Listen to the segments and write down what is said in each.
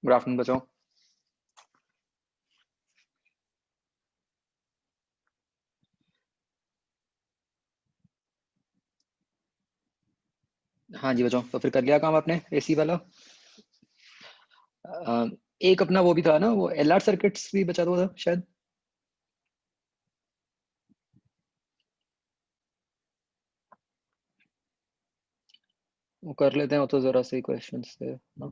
Good afternoon बच्चों। हाँ जी बच्चों, तो फिर कर लिया काम आपने एसी वाला। एक अपना वो भी था ना, वो एलआर सर्किट्स भी बचा हुआ था शायद। वो कर लेते हैं, वो तो जरा से क्वेश्चन थे ना।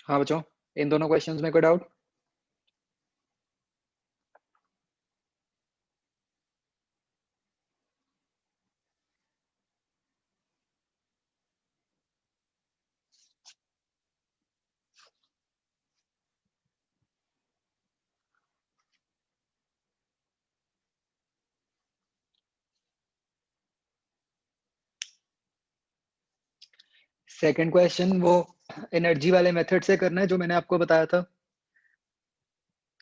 हाँ बच्चों, इन दोनों क्वेश्चंस में कोई डाउट? सेकंड क्वेश्चन वो एनर्जी वाले मेथड से करना है जो मैंने आपको बताया था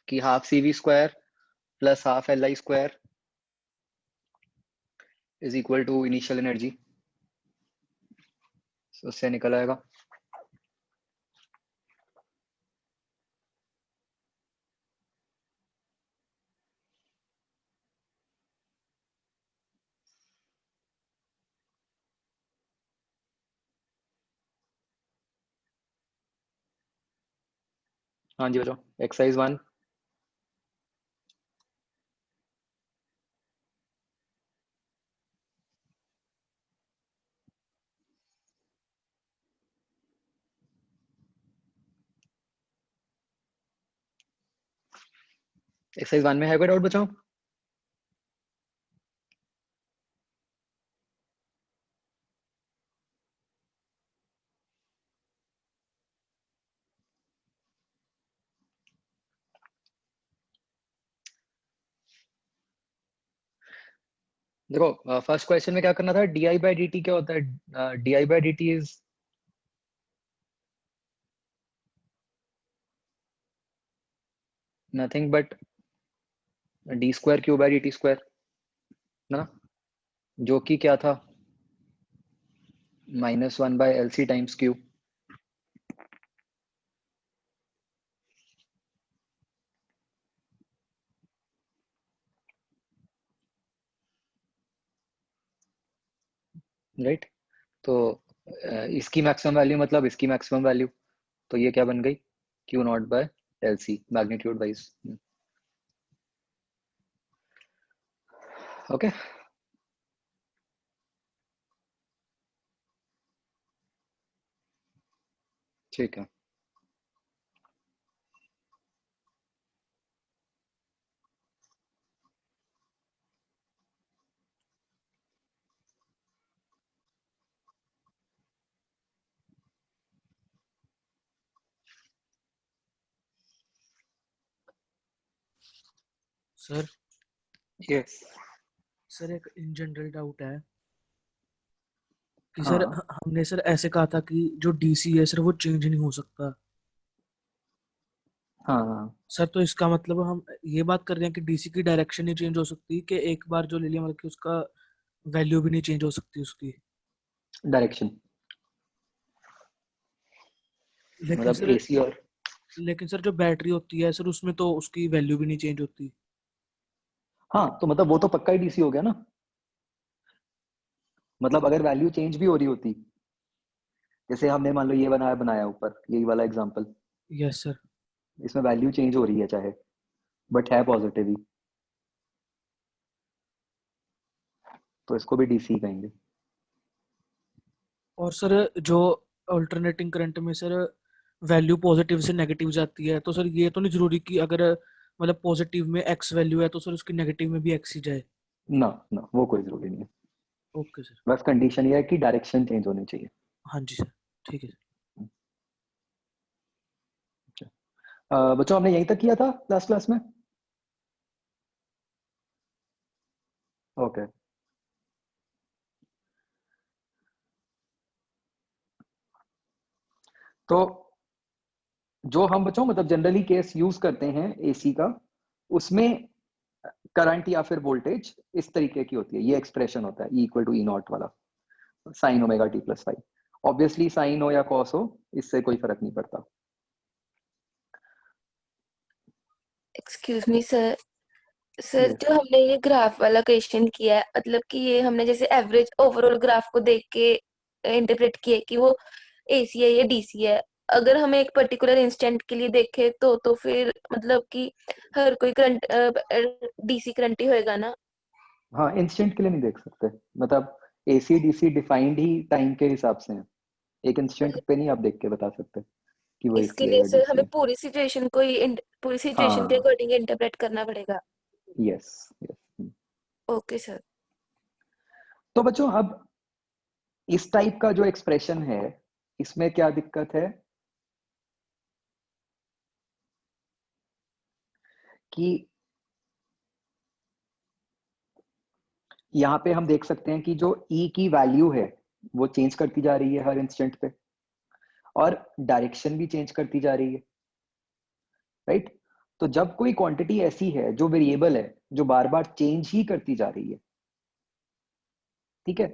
कि half C V square plus half L I square is equal to initial energy. उससे निकल आएगा। हाँ जी बच्चों, एक्सरसाइज 1। एक्सरसाइज 1 में है कोई डाउट बच्चों? देखो, फर्स्ट क्वेश्चन में क्या करना था, D I by D T क्या होता है? D I by D T is nothing but D square Q by D T square ना, जो कि क्या था, -1 by L C times Q. Right. तो इसकी मैक्सिमम वैल्यू मतलब इसकी मैक्सिमम वैल्यू, तो ये क्या बन गई, Q naught by L C magnitude wise. Okay, ठीक है। Sir yes. सर एक इन जनरल डाउट है कि सर हाँ हमने सर ऐसे कहा था कि जो डीसी है सर वो चेंज नहीं हो सकता। हाँ हाँ, सर तो इसका मतलब हम ये बात कर रहे हैं कि डीसी की डायरेक्शन नहीं चेंज हो सकती, कि एक बार जो ले लिया मतलब कि उसका वैल्यू भी नहीं चेंज हो सकती उसकी। डायरेक्शन लेकिन मतलब सर एसी और लेकिन सर जो बैटरी होती है सर उसमें तो उसकी वैल्यू भी नहीं चेंज होती। हाँ, तो मतलब वो तो पक्का ही डीसी हो गया ना। मतलब अगर वैल्यू चेंज भी हो रही होती, जैसे हमने मान लो ये बनाया बनाया ऊपर यही वाला एग्जांपल, यस सर। इसमें वैल्यू चेंज हो रही है चाहे, बट है पॉजिटिव ही, तो इसको भी डीसी कहेंगे। और सर जो अल्टरनेटिंग करंट में सर वैल्यू पॉजिटिव से नेगेटिव जाती है, तो सर ये तो नहीं जरूरी कि अगर मतलब पॉजिटिव में एक्स वैल्यू है तो सर उसकी नेगेटिव में भी एक्स ही जाए। ना ना, वो कोई जरूरी नहीं है, ओके सर। बस कंडीशन ये है कि डायरेक्शन चेंज होनी चाहिए। हाँ जी सर, ठीक है। बच्चों हमने यहीं तक किया था लास्ट क्लास में। ओके, तो जो हम बच्चों मतलब जनरली केस यूज करते हैं एसी का, उसमें करंट या फिर वोल्टेज इस तरीके की होती है, ये एक्सप्रेशन होता है E equal to E naught वाला, sine omega T plus five. Obviously sine हो या कॉस हो, इससे कोई फर्क नहीं पड़ता। Excuse me sir, sir yes, जो हमने ये ग्राफ वाला क्वेश्चन किया है, मतलब कि ये हमने जैसे एवरेज ओवरऑल ग्राफ को देख के इंटरप्रेट किया कि वो एसी है या डीसी है। अगर हम एक पर्टिकुलर इंस्टेंट के लिए देखें तो फिर मतलब कि हर कोई करंट डीसी करंट ही होएगा ना। हाँ इंस्टेंट के लिए नहीं देख सकते, मतलब एसी डीसी डिफाइंड ही टाइम के हिसाब से है, एक इंस्टेंट पे नहीं आप देख के बता सकते कि वो इसके एसी है लिए या सर डीसी हमें है। पूरी सिचुएशन के हाँ, अकॉर्डिंग इंटरप्रेट करना पड़ेगा। Yes yes. Okay sir. तो बच्चों अब इस टाइप का जो एक्सप्रेशन है, इसमें क्या दिक्कत है कि यहाँ पे हम देख सकते हैं कि जो E की वैल्यू है वो चेंज करती जा रही है हर इंस्टेंट पे, और डायरेक्शन भी चेंज करती जा रही है, राइट। तो जब कोई क्वांटिटी ऐसी है जो वेरिएबल है, जो बार बार चेंज ही करती जा रही है, ठीक है,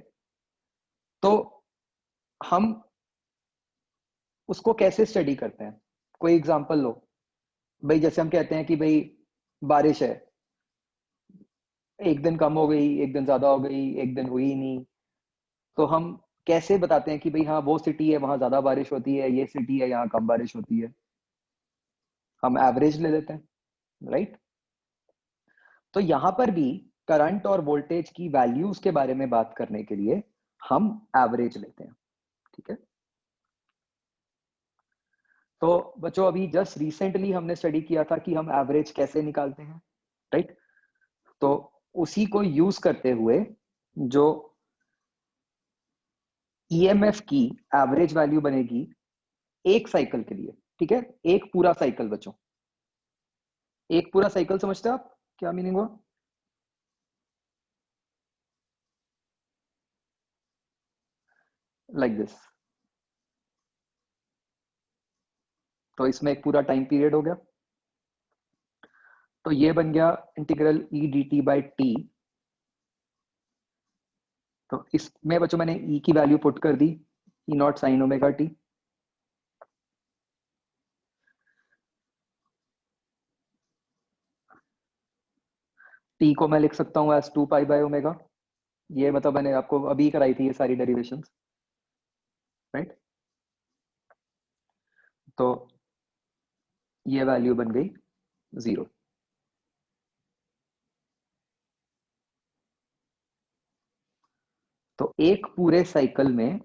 तो हम उसको कैसे स्टडी करते हैं? कोई एग्जांपल लो भाई, जैसे हम कहते हैं कि भाई बारिश है, एक दिन कम हो गई, एक दिन ज्यादा हो गई, एक दिन हुई नहीं, तो हम कैसे बताते हैं कि भाई हाँ वो सिटी है वहां ज्यादा बारिश होती है, ये सिटी है यहाँ कम बारिश होती है? हम एवरेज ले लेते हैं, राइट। तो यहां पर भी करंट और वोल्टेज की वैल्यूज के बारे में बात करने के लिए हम एवरेज लेते हैं, ठीक है। तो बच्चों अभी जस्ट रिसेंटली हमने स्टडी किया था कि हम एवरेज कैसे निकालते हैं, राइट। तो उसी को यूज करते हुए जो ईएमएफ की एवरेज वैल्यू बनेगी एक साइकिल के लिए, ठीक है, एक पूरा साइकिल बच्चों, एक पूरा साइकिल समझते हैं आप क्या मीनिंग हुआ? Like this. तो इसमें एक पूरा टाइम पीरियड हो गया, तो ये बन गया integral E D T by T. तो इसमें बच्चों मैंने ई की वैल्यू पुट कर दी, E naught sine omega T. T को मैं लिख सकता हूँ एज 2 पाई बाय ओमेगा, ये मतलब मैंने आपको अभी कराई थी ये सारी डेरिवेशंस, राइट। तो ये वैल्यू बन गई 0। तो एक पूरे साइकिल में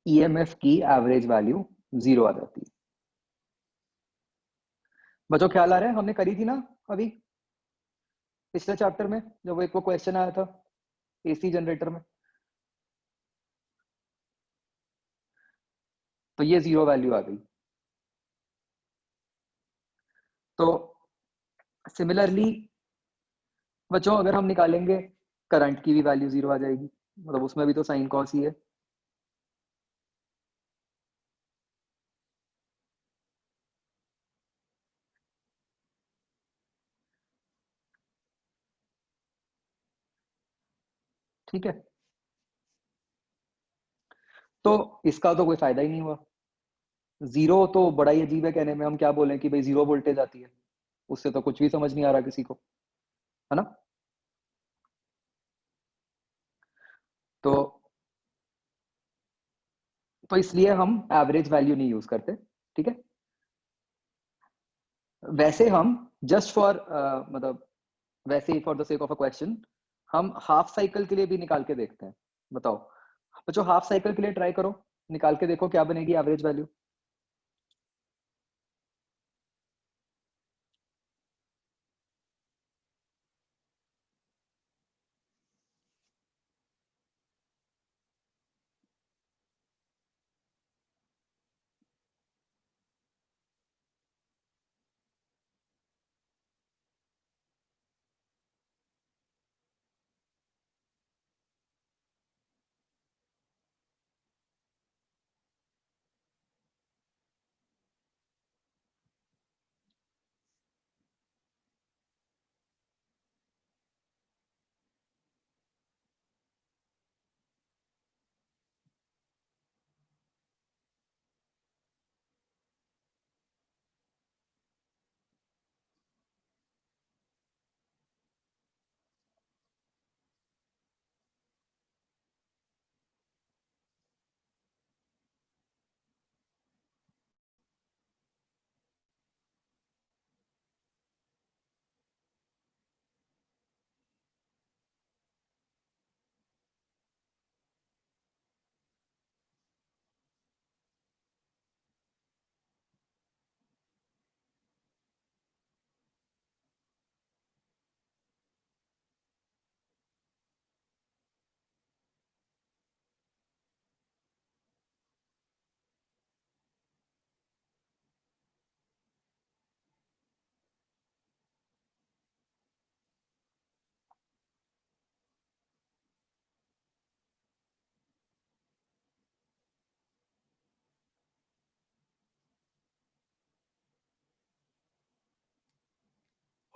ईएमएफ की एवरेज वैल्यू 0 आ जाती है। बच्चों ख्याल आ रहा है, हमने करी थी ना अभी पिछले चैप्टर में, जब एक वो क्वेश्चन आया था एसी जनरेटर में, तो ये 0 वैल्यू आ गई। तो सिमिलरली बच्चों अगर हम निकालेंगे करंट की भी वैल्यू 0 आ जाएगी, मतलब उसमें भी तो साइन कॉस ही है, ठीक है। तो इसका तो कोई फायदा ही नहीं हुआ। 0 तो बड़ा ही अजीब है कहने में, हम क्या बोलें कि भाई 0 वोल्टेज आती है, उससे तो कुछ भी समझ नहीं आ रहा किसी को, है ना। तो इसलिए हम एवरेज वैल्यू नहीं यूज करते, ठीक है। वैसे हम जस्ट फॉर मतलब वैसे ही for the sake of a question हम हाफ साइकिल के लिए भी निकाल के देखते हैं। बताओ बच्चों, हाफ साइकिल के लिए ट्राई करो, निकाल के देखो क्या बनेगी एवरेज वैल्यू।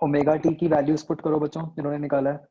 ओमेगा टी की वैल्यूज पुट करो बच्चों जिन्होंने निकाला है।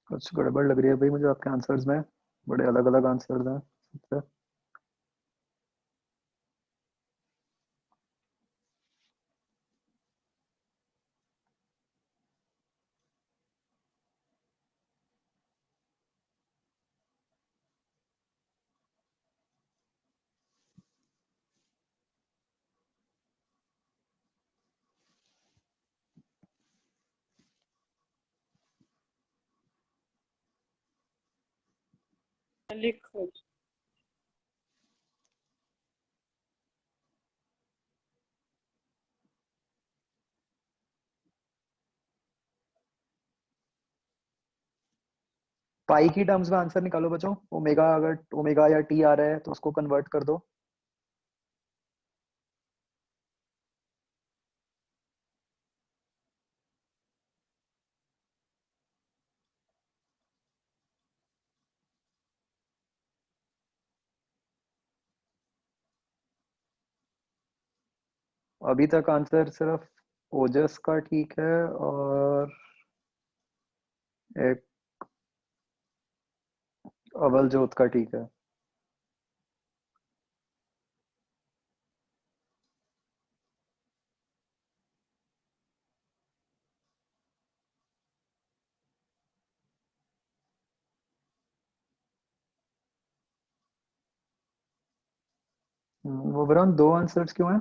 कुछ गड़बड़ लग रही है भाई मुझे आपके आंसर्स में, बड़े अलग अलग आंसर्स हैं सबसे। लिखो। पाई की टर्म्स में आंसर निकालो बच्चों। ओमेगा, अगर ओमेगा या टी आ रहा है तो उसको कन्वर्ट कर दो। अभी तक आंसर सिर्फ ओजस का ठीक है, और एक अवल जोत का ठीक है। वो बताओ, दो आंसर्स क्यों हैं?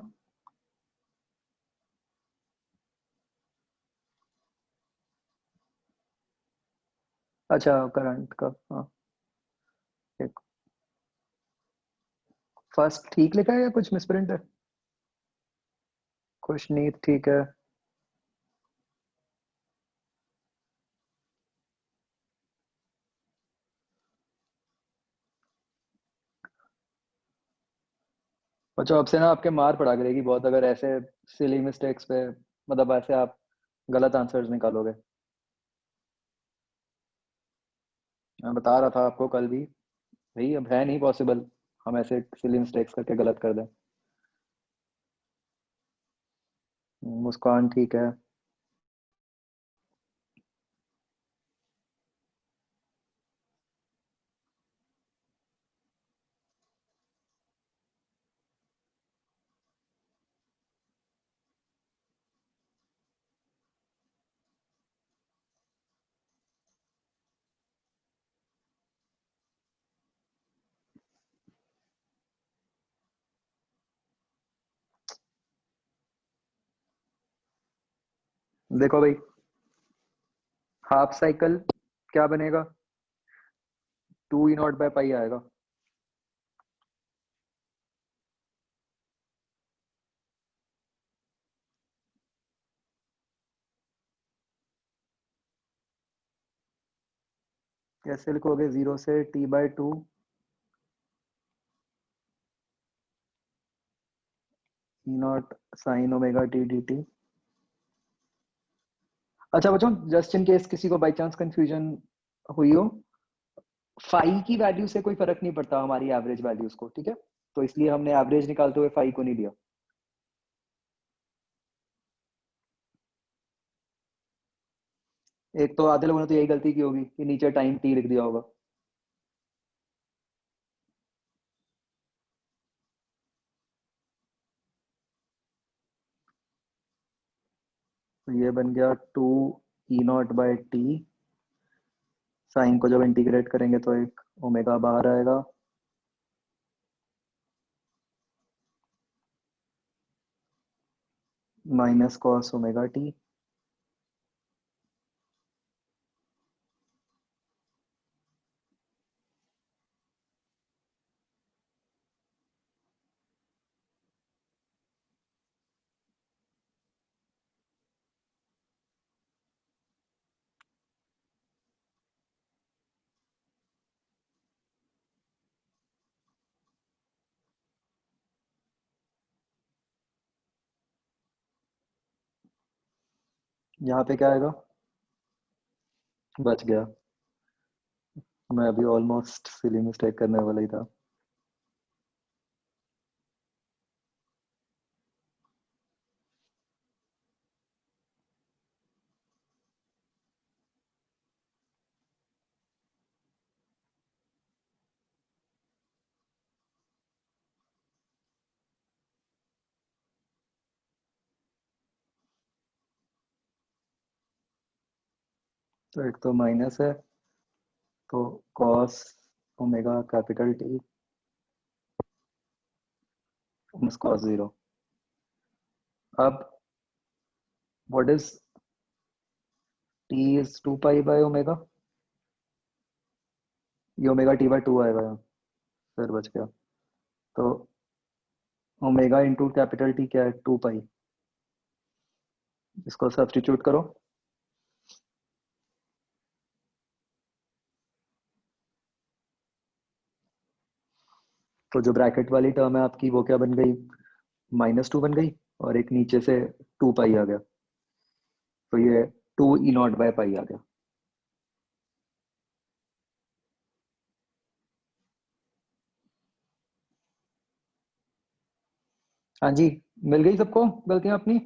अच्छा, करंट का, हाँ। एक फर्स्ट ठीक लिखा है या कुछ मिसप्रिंट है? खुशनीत ठीक है। बच्चों, अब से ना आपके मार पड़ा करेगी बहुत, अगर ऐसे सिली मिस्टेक्स पे, मतलब ऐसे आप गलत आंसर्स निकालोगे। मैं बता रहा था आपको कल भी, भाई अब है नहीं पॉसिबल हम ऐसे सिली मिस्टेक्स करके गलत कर दें। मुस्कान ठीक है। देखो भाई, हाफ साइकिल क्या बनेगा? 2E0/पाई आएगा। कैसे लिखोगे? 0 से T/2 E0 sine omega T D T. अच्छा बच्चों, जस्ट इन केस किसी को बाई चांस कंफ्यूजन हुई हो, फाई की वैल्यू से कोई फर्क नहीं पड़ता हमारी एवरेज वैल्यूज को, ठीक है? तो इसलिए हमने एवरेज निकालते हुए फाई को नहीं लिया। एक तो आधे लोगों ने तो यही गलती की होगी कि नीचे टाइम टी लिख दिया होगा। तो ये बन गया 2E0/t। साइन को जब इंटीग्रेट करेंगे तो एक ओमेगा बाहर आएगा, माइनस कॉस ओमेगा टी। यहाँ पे क्या आएगा? बच गया। मैं अभी ऑलमोस्ट सिली मिस्टेक करने वाला ही था। तो एक तो माइनस है, तो cos omega capital T minus cos zero. अब व्हाट इज टी इज 2 पाई/ओमेगा। ये ओमेगा T/2 आएगा यहाँ, फिर बच गया। तो ओमेगा इंटू कैपिटल टी क्या है? 2 पाई। इसको सब्स्टिट्यूट करो। तो जो ब्रैकेट वाली टर्म है आपकी, वो क्या बन गई? -2 बन गई, और एक नीचे से 2 पाई आ गया। तो ये 2E0/पाई आ गया। हाँ जी, मिल गई सबको गलतियां अपनी?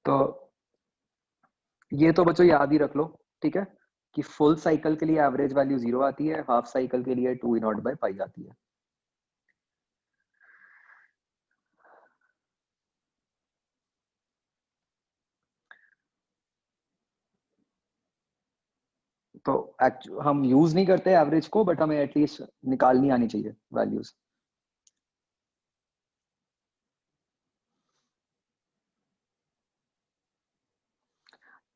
तो ये तो बच्चों याद ही रख लो, ठीक है, कि फुल साइकिल के लिए एवरेज वैल्यू 0 आती है, हाफ साइकिल के लिए 2E0/पाई आती है। तो हम यूज नहीं करते एवरेज को, बट हमें एटलीस्ट निकालनी आनी चाहिए वैल्यूज।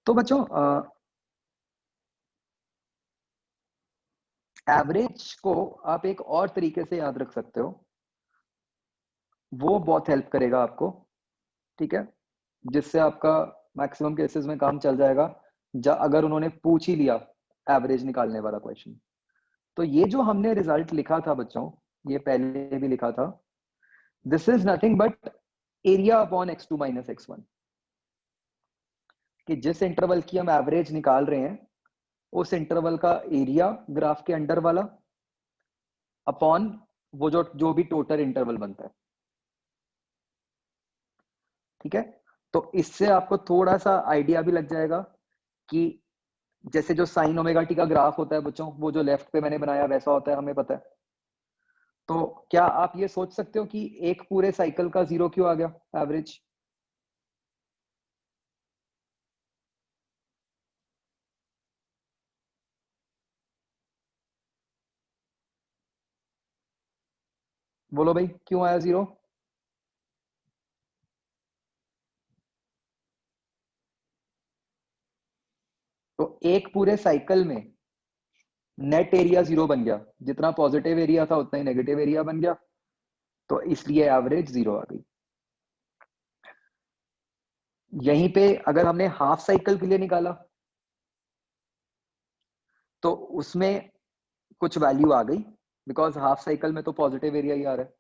तो बच्चों एवरेज को आप एक और तरीके से याद रख सकते हो, वो बहुत हेल्प करेगा आपको, ठीक है, जिससे आपका मैक्सिमम केसेस में काम चल जाएगा। अगर उन्होंने पूछ ही लिया एवरेज निकालने वाला क्वेश्चन, तो ये जो हमने रिजल्ट लिखा था बच्चों, ये पहले भी लिखा था, this is nothing but area upon x2 minus x1, कि जिस इंटरवल की हम एवरेज निकाल रहे हैं उस इंटरवल का एरिया ग्राफ के अंडर वाला अपॉन वो जो भी टोटल इंटरवल बनता है, ठीक है। तो इससे आपको थोड़ा सा आइडिया भी लग जाएगा कि जैसे जो साइन ओमेगा टी का ग्राफ होता है बच्चों, वो जो लेफ्ट पे मैंने बनाया वैसा होता है, हमें पता है। तो क्या आप ये सोच सकते हो कि एक पूरे साइकिल का 0 क्यों आ गया एवरेज? बोलो भाई, क्यों आया 0? तो एक पूरे साइकिल में नेट एरिया 0 बन गया, जितना पॉजिटिव एरिया था उतना ही नेगेटिव एरिया बन गया, तो इसलिए एवरेज 0 आ गई। यहीं पे अगर हमने हाफ साइकिल के लिए निकाला तो उसमें कुछ वैल्यू आ गई, बिकॉज हाफ साइकिल में तो पॉजिटिव एरिया ही आ रहा है,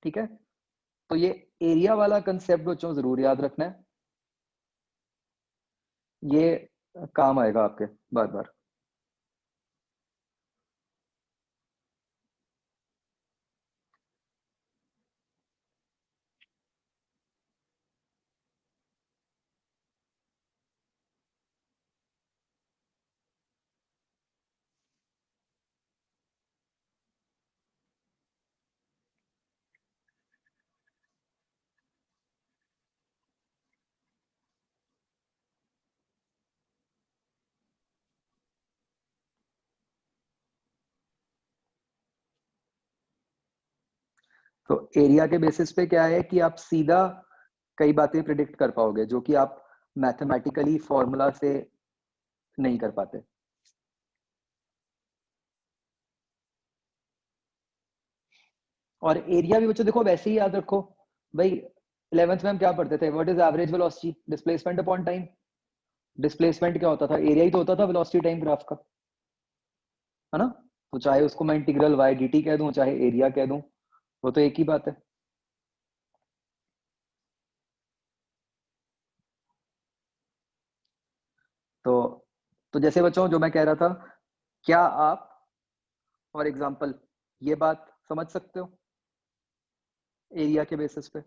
ठीक है। तो ये एरिया वाला कंसेप्ट बच्चों जरूर याद रखना है, ये काम आएगा आपके बार बार। तो एरिया के बेसिस पे क्या है कि आप सीधा कई बातें प्रिडिक्ट कर पाओगे जो कि आप मैथमेटिकली फॉर्मूला से नहीं कर पाते। और एरिया भी बच्चों देखो वैसे ही याद रखो भाई, 11th में हम क्या पढ़ते थे, what is average velocity, displacement upon time. Displacement क्या होता था, एरिया ही तो होता था वेलोसिटी टाइम ग्राफ का, है ना। तो चाहे उसको मैं इंटीग्रल वाई डी टी कह दूं, चाहे एरिया कह दूं, वो तो एक ही बात है। तो तो जैसे बच्चों जो मैं कह रहा था, क्या आप फॉर एग्जांपल ये बात समझ सकते हो एरिया के बेसिस पे?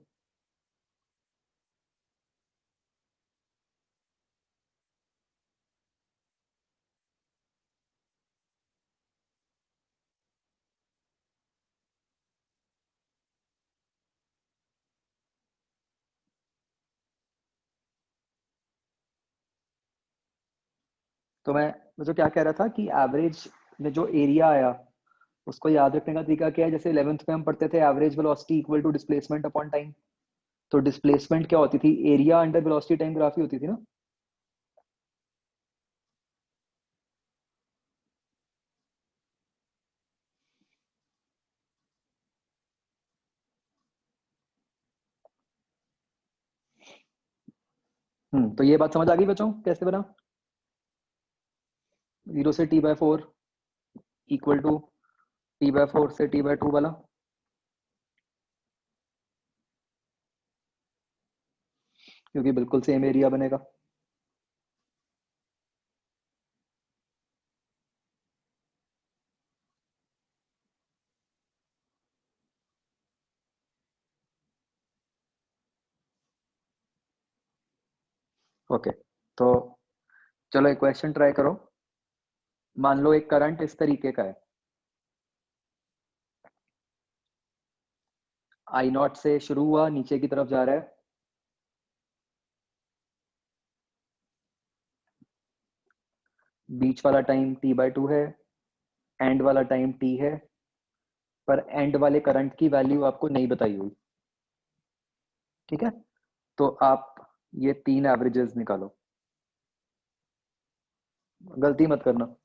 तो मैं जो क्या कह रहा था कि एवरेज में जो एरिया आया उसको याद रखने का तरीका क्या है, जैसे 11th में हम पढ़ते थे average velocity equal to displacement upon time. तो डिस्प्लेसमेंट क्या होती थी, area under velocity time graph ही होती थी ना। तो ये बात समझ आ गई बच्चों कैसे बना, 0 से t/4 इक्वल टू t/4 से t/2 वाला। क्योंकि बिल्कुल सेम एरिया बनेगा। ओके, तो चलो एक क्वेश्चन ट्राई करो। मान लो एक करंट इस तरीके का है, आई नॉट से शुरू हुआ, नीचे की तरफ जा रहा है, बीच वाला टाइम t/2 है, एंड वाला टाइम t है, पर एंड वाले करंट की वैल्यू आपको नहीं बताई हुई। ठीक है, तो आप ये 3 एवरेजेस निकालो, गलती मत करना।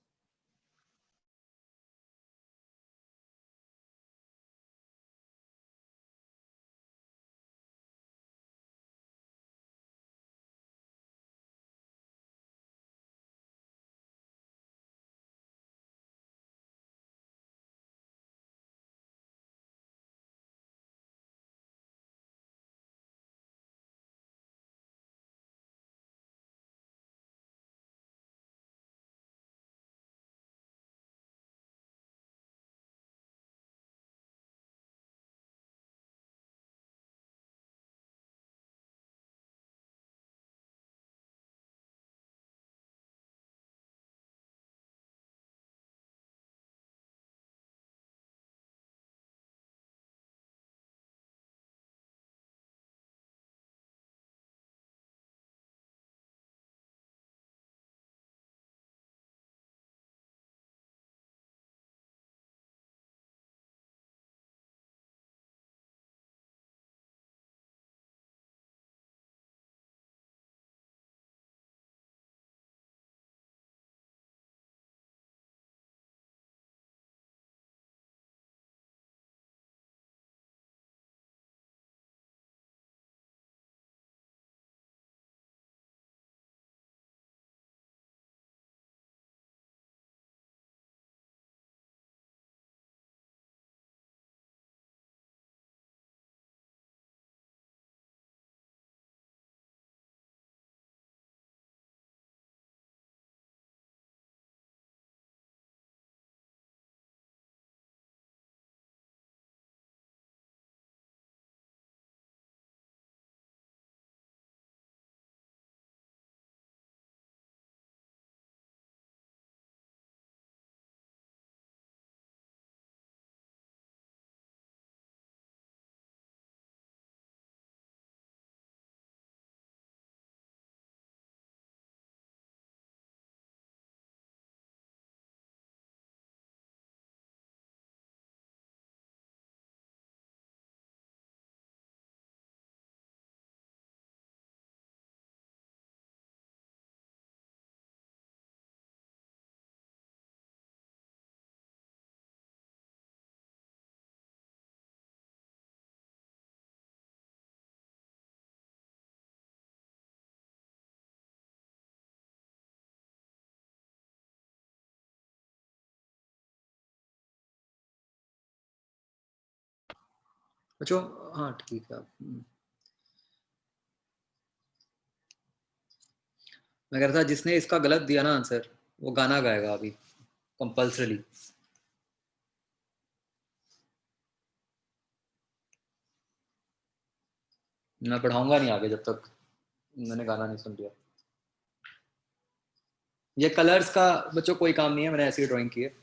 अच्छा, हाँ ठीक है। मैं कह रहा था जिसने इसका गलत दिया ना आंसर, वो गाना गाएगा अभी कंपल्सरली। मैं पढ़ाऊंगा नहीं आगे जब तक मैंने गाना नहीं सुन लिया। ये कलर्स का बच्चों कोई काम नहीं है, मैंने ऐसी ड्राइंग की है।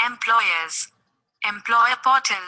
Employers. Employer portal.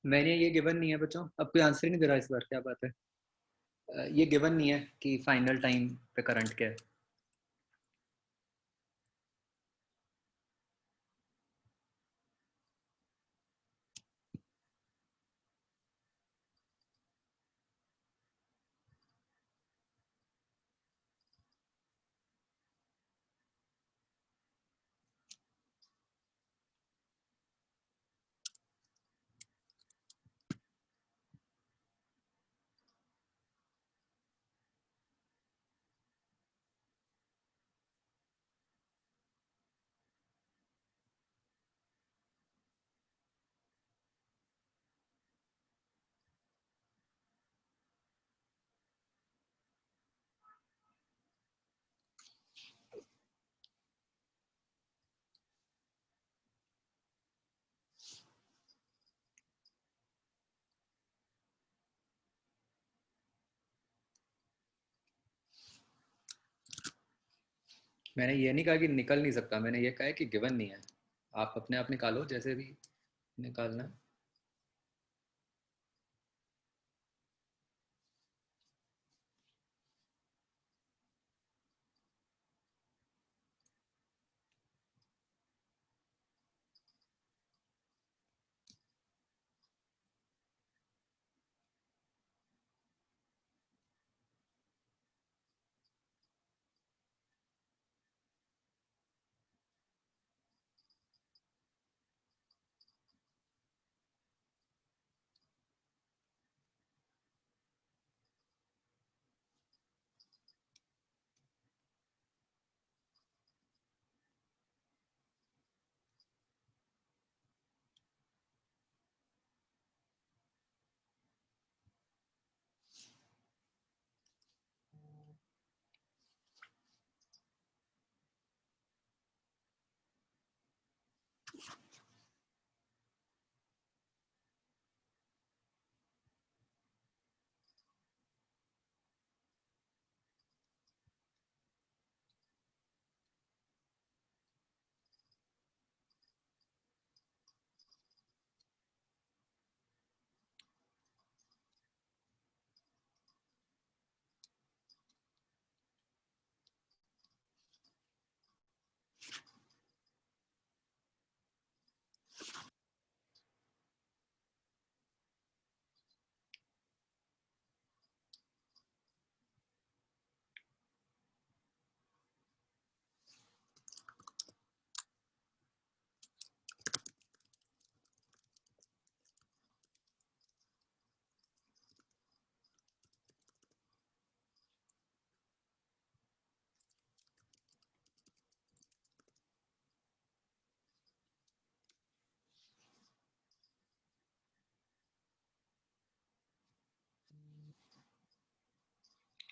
मैंने ये गिवन नहीं है बच्चों, अब कोई आंसर ही नहीं दे रहा इस बार, क्या बात है। ये गिवन नहीं है कि फाइनल टाइम पे करंट क्या है। मैंने ये नहीं कहा कि निकल नहीं सकता, मैंने ये कहा है कि गिवन नहीं है। आप अपने आप निकालो जैसे भी निकालना है।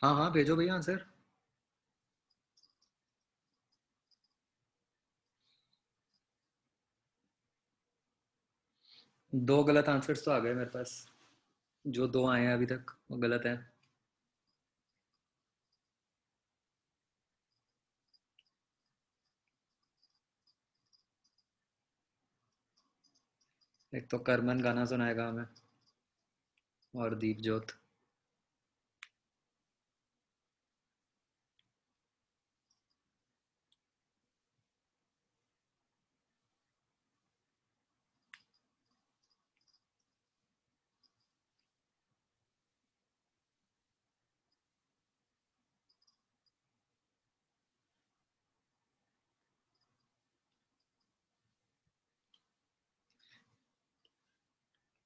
हाँ हाँ भेजो भैया आंसर। दो गलत आंसर्स तो आ गए मेरे पास, जो दो आए हैं अभी तक वो गलत है। एक तो करमन गाना सुनाएगा हमें, और दीप जोत।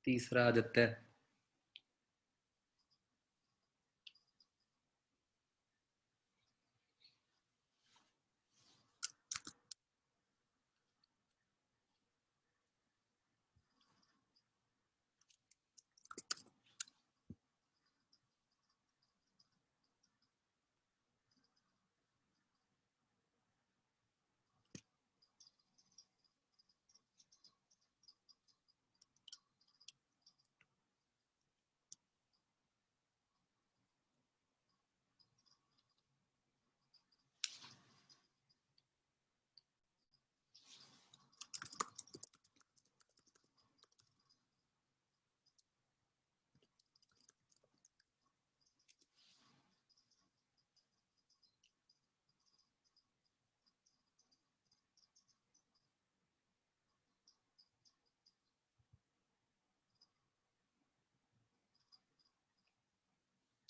तीसरा आदित्य।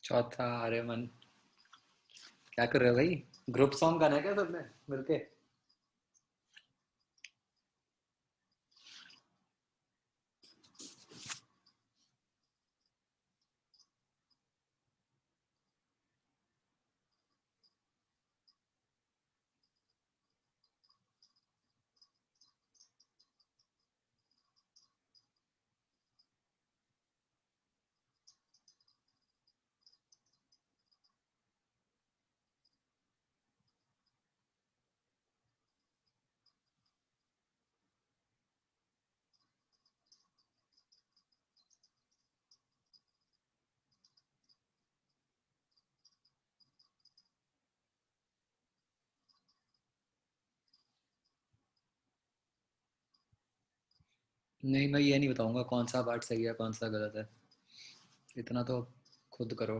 चौथा आर्यमन। क्या कर रहे हो भाई? ग्रुप सॉन्ग गाना है क्या सबने मिलके? नहीं, मैं ये नहीं बताऊंगा कौन सा पार्ट सही है कौन सा गलत है, इतना तो खुद करो।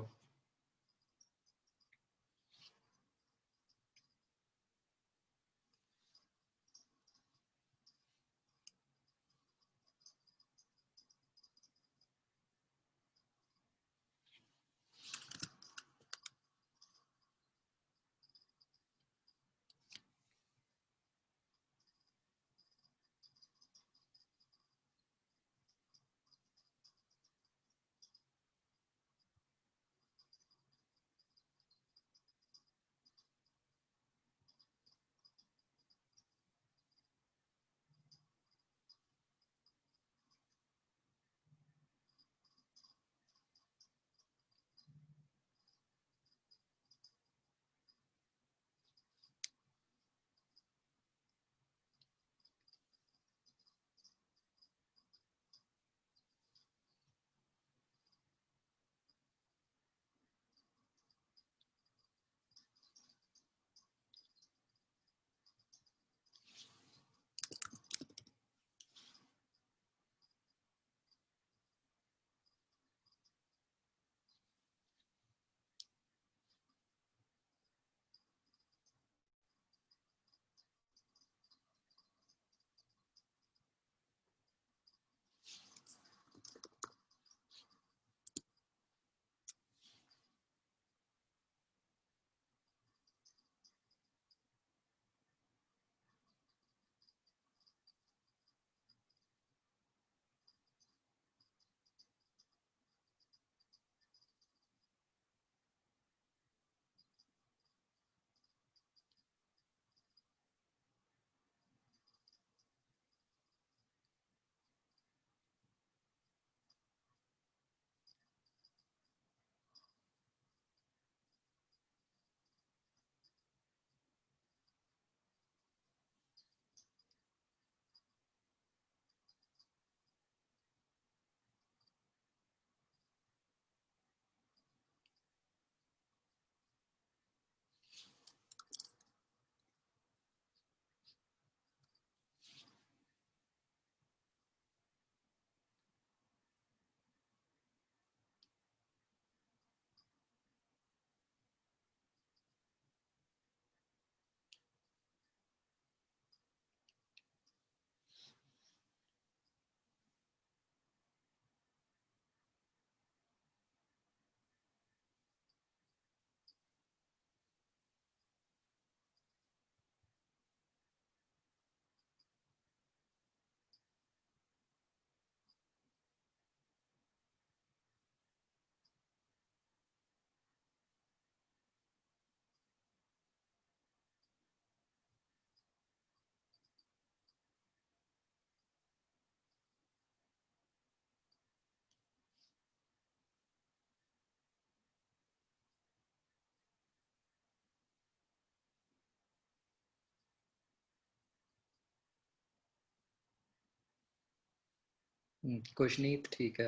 कुशनीत ठीक है,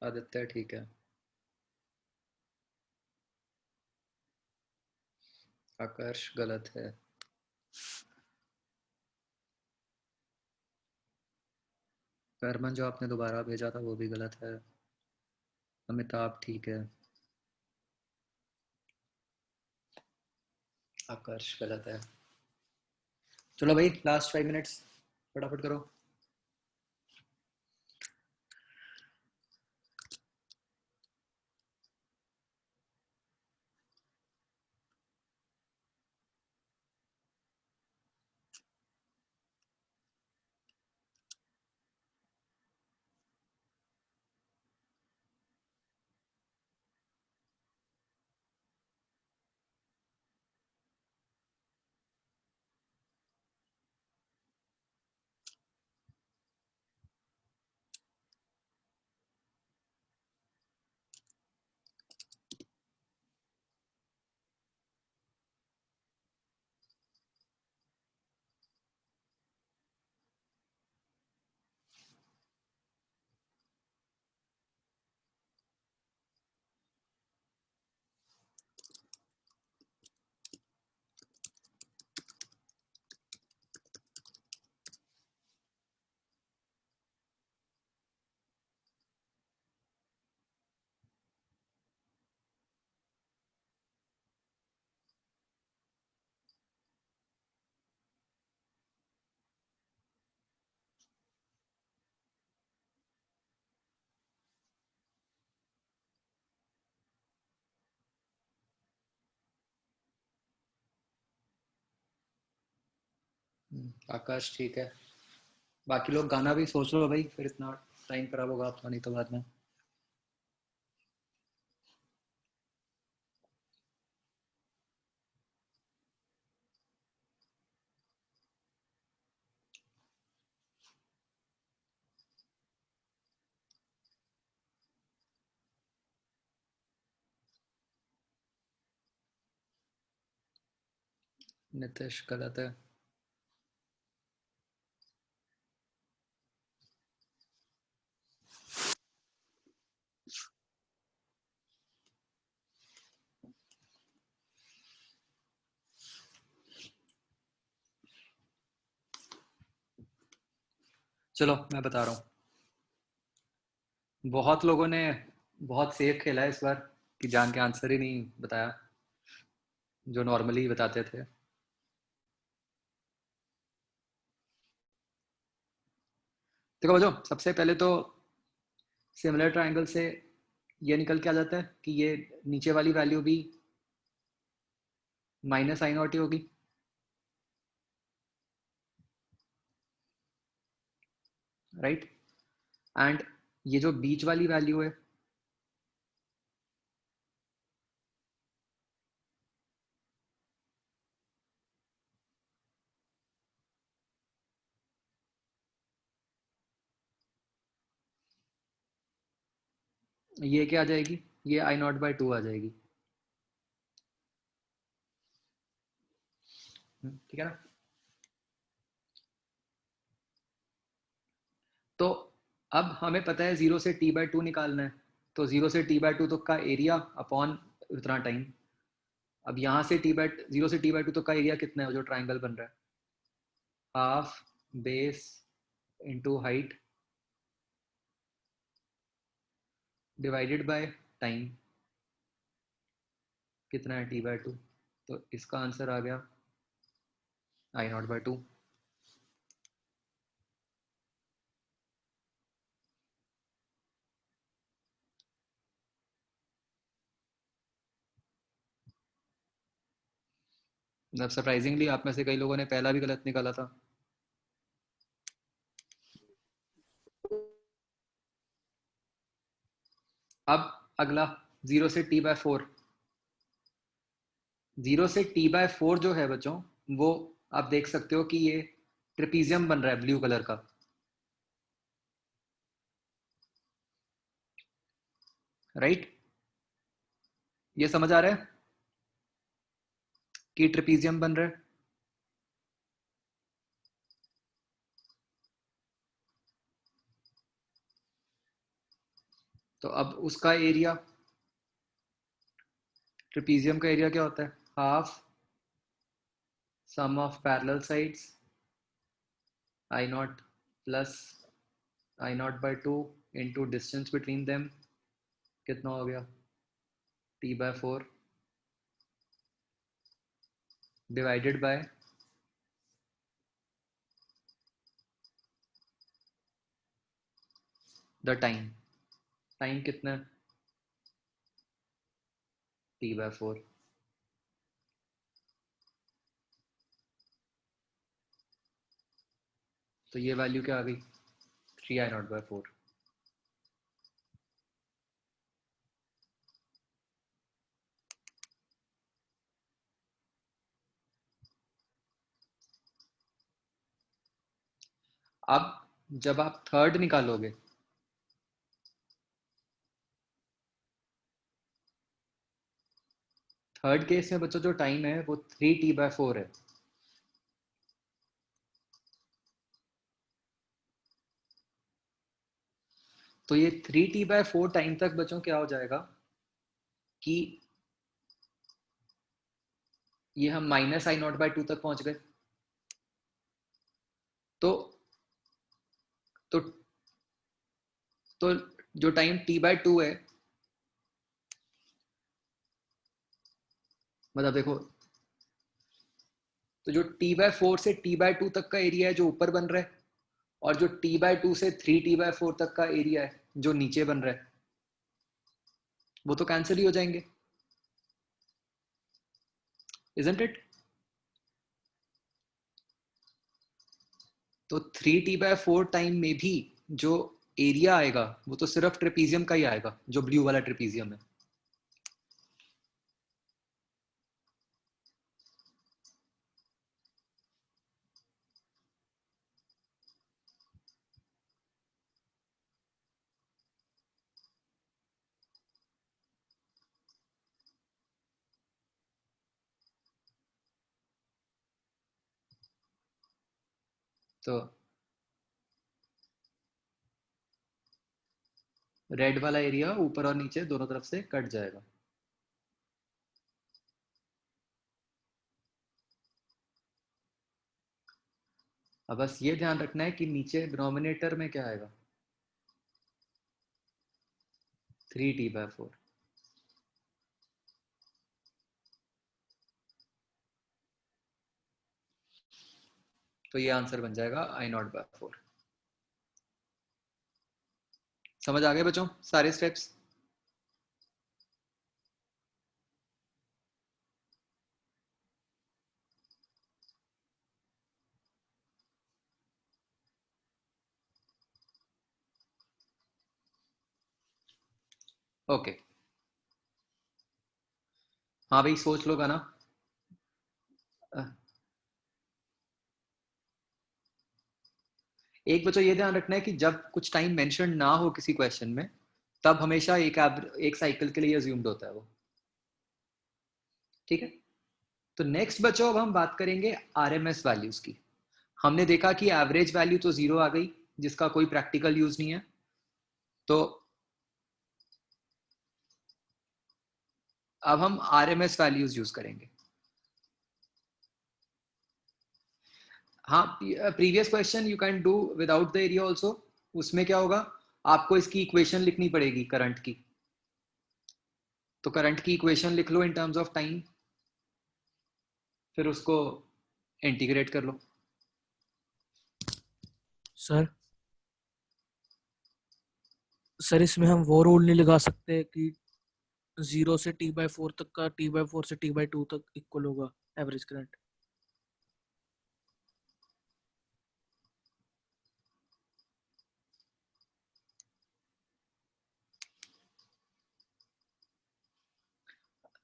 आदित्य ठीक है, आकर्ष गलत है, करमन जो आपने दोबारा भेजा था वो भी गलत है, अमिताभ ठीक है, आकर्ष गलत है। चलो भाई, लास्ट 5 मिनट्स, फटाफट करो। आकाश ठीक है। बाकी लोग गाना भी सोच लो भाई, फिर इतना टाइम खराब होगा आपका नहीं तो बाद में। नितिश गलत है। चलो मैं बता रहा हूँ। बहुत लोगों ने बहुत सेफ खेला है इस बार कि जान के आंसर ही नहीं बताया जो नॉर्मली बताते थे। देखो बच्चों, सबसे पहले तो सिमिलर ट्रायंगल से ये निकल के आ जाता है कि ये नीचे वाली वैल्यू भी माइनस आई नॉट ही होगी। राइट। एंड ये जो बीच वाली वैल्यू है ये क्या आ जाएगी? ये आई नॉट बाई टू आ जाएगी। ठीक है ना? तो अब हमें पता है 0 से t बाई टू निकालना है, तो 0 से t बाई टू तक का एरिया अपॉन उतना टाइम। अब यहाँ से 0 से t बाई टू तक का एरिया कितना है जो ट्राइंगल बन रहा है? Half base into height divided by time. कितना है t बाई टू? तो इसका आंसर आ गया आई नॉट बाई टू। मतलब सरप्राइजिंगली आप में से कई लोगों ने पहला भी गलत निकाला था। अब अगला 0 से t बाय फोर। 0 से t बाय फोर जो है बच्चों, वो आप देख सकते हो कि ये ट्रेपीजियम बन रहा है ब्लू कलर का। राइट? ये समझ आ रहा है कि ट्रेपीजियम बन रहा है? तो अब उसका एरिया, ट्रेपीजियम का एरिया क्या होता है? Half sum of parallel sides I not plus I not by two into distance between them. कितना हो गया? t by four divided by the time. Time कितना है? t by four. तो ये वैल्यू क्या आ गई? 3 आई नॉट बाय फोर। अब जब आप थर्ड निकालोगे, थर्ड केस में बच्चों जो टाइम है वो 3t बाय फोर है। तो ये 3t बाय फोर टाइम तक बच्चों क्या हो जाएगा कि ये हम minus I not by two तक पहुंच गए। तो तो तो जो टाइम t बाय टू है, मतलब देखो, तो जो t बाय फोर से t बाय टू तक का एरिया है जो ऊपर बन रहा है, और जो t बाय टू से 3t बाय फोर तक का एरिया है जो नीचे बन रहा है, वो तो कैंसिल ही हो जाएंगे। Isn't it? तो 3t/4 टाइम में भी जो एरिया आएगा वो तो सिर्फ ट्रेपीजियम का ही आएगा, जो ब्लू वाला ट्रेपीजियम है। तो रेड वाला एरिया ऊपर और नीचे दोनों तरफ से कट जाएगा। अब बस ये ध्यान रखना है कि नीचे डिनोमिनेटर में क्या आएगा, 3t/4। तो ये आंसर बन जाएगा I0/4। समझ आ गए बच्चों सारे स्टेप्स? ओके, हाँ भाई सोच लो गाना। एक बच्चों ये ध्यान रखना है कि जब कुछ टाइम मेंशन ना हो किसी क्वेश्चन में, तब हमेशा एक साइकिल के लिए अज्यूम्ड होता है वो। ठीक है, तो नेक्स्ट बच्चों अब हम बात करेंगे आरएमएस वैल्यूज की। हमने देखा कि एवरेज वैल्यू तो 0 आ गई, जिसका कोई प्रैक्टिकल यूज नहीं है। तो अब हम आरएमएस वैल्यूज यूज करेंगे। हाँ, previous question you can do without the area also. उसमें क्या होगा, आपको इसकी इक्वेशन लिखनी पड़ेगी करंट की। तो करंट की इक्वेशन लिख लो इन टर्म्स ऑफ टाइम, फिर उसको इंटीग्रेट कर लो। सर सर इसमें हम वो रूल नहीं लगा सकते कि 0 से t/4 तक का t/4 से t/2 तक इक्वल होगा एवरेज करंट?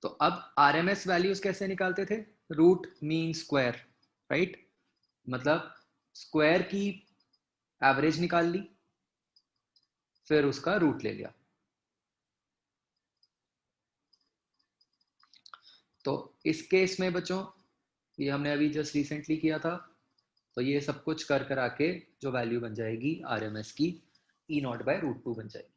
तो अब आरएमएस वैल्यूज कैसे निकालते थे, रूट मीन स्क्वायर, राइट। मतलब स्क्वायर की एवरेज निकाल ली, फिर उसका रूट ले लिया। तो इस केस में बच्चों ये हमने अभी जस्ट रिसेंटली किया था, तो ये सब कुछ कर कर आके जो वैल्यू बन जाएगी आरएमएस की, E0/√2 बन जाएगी।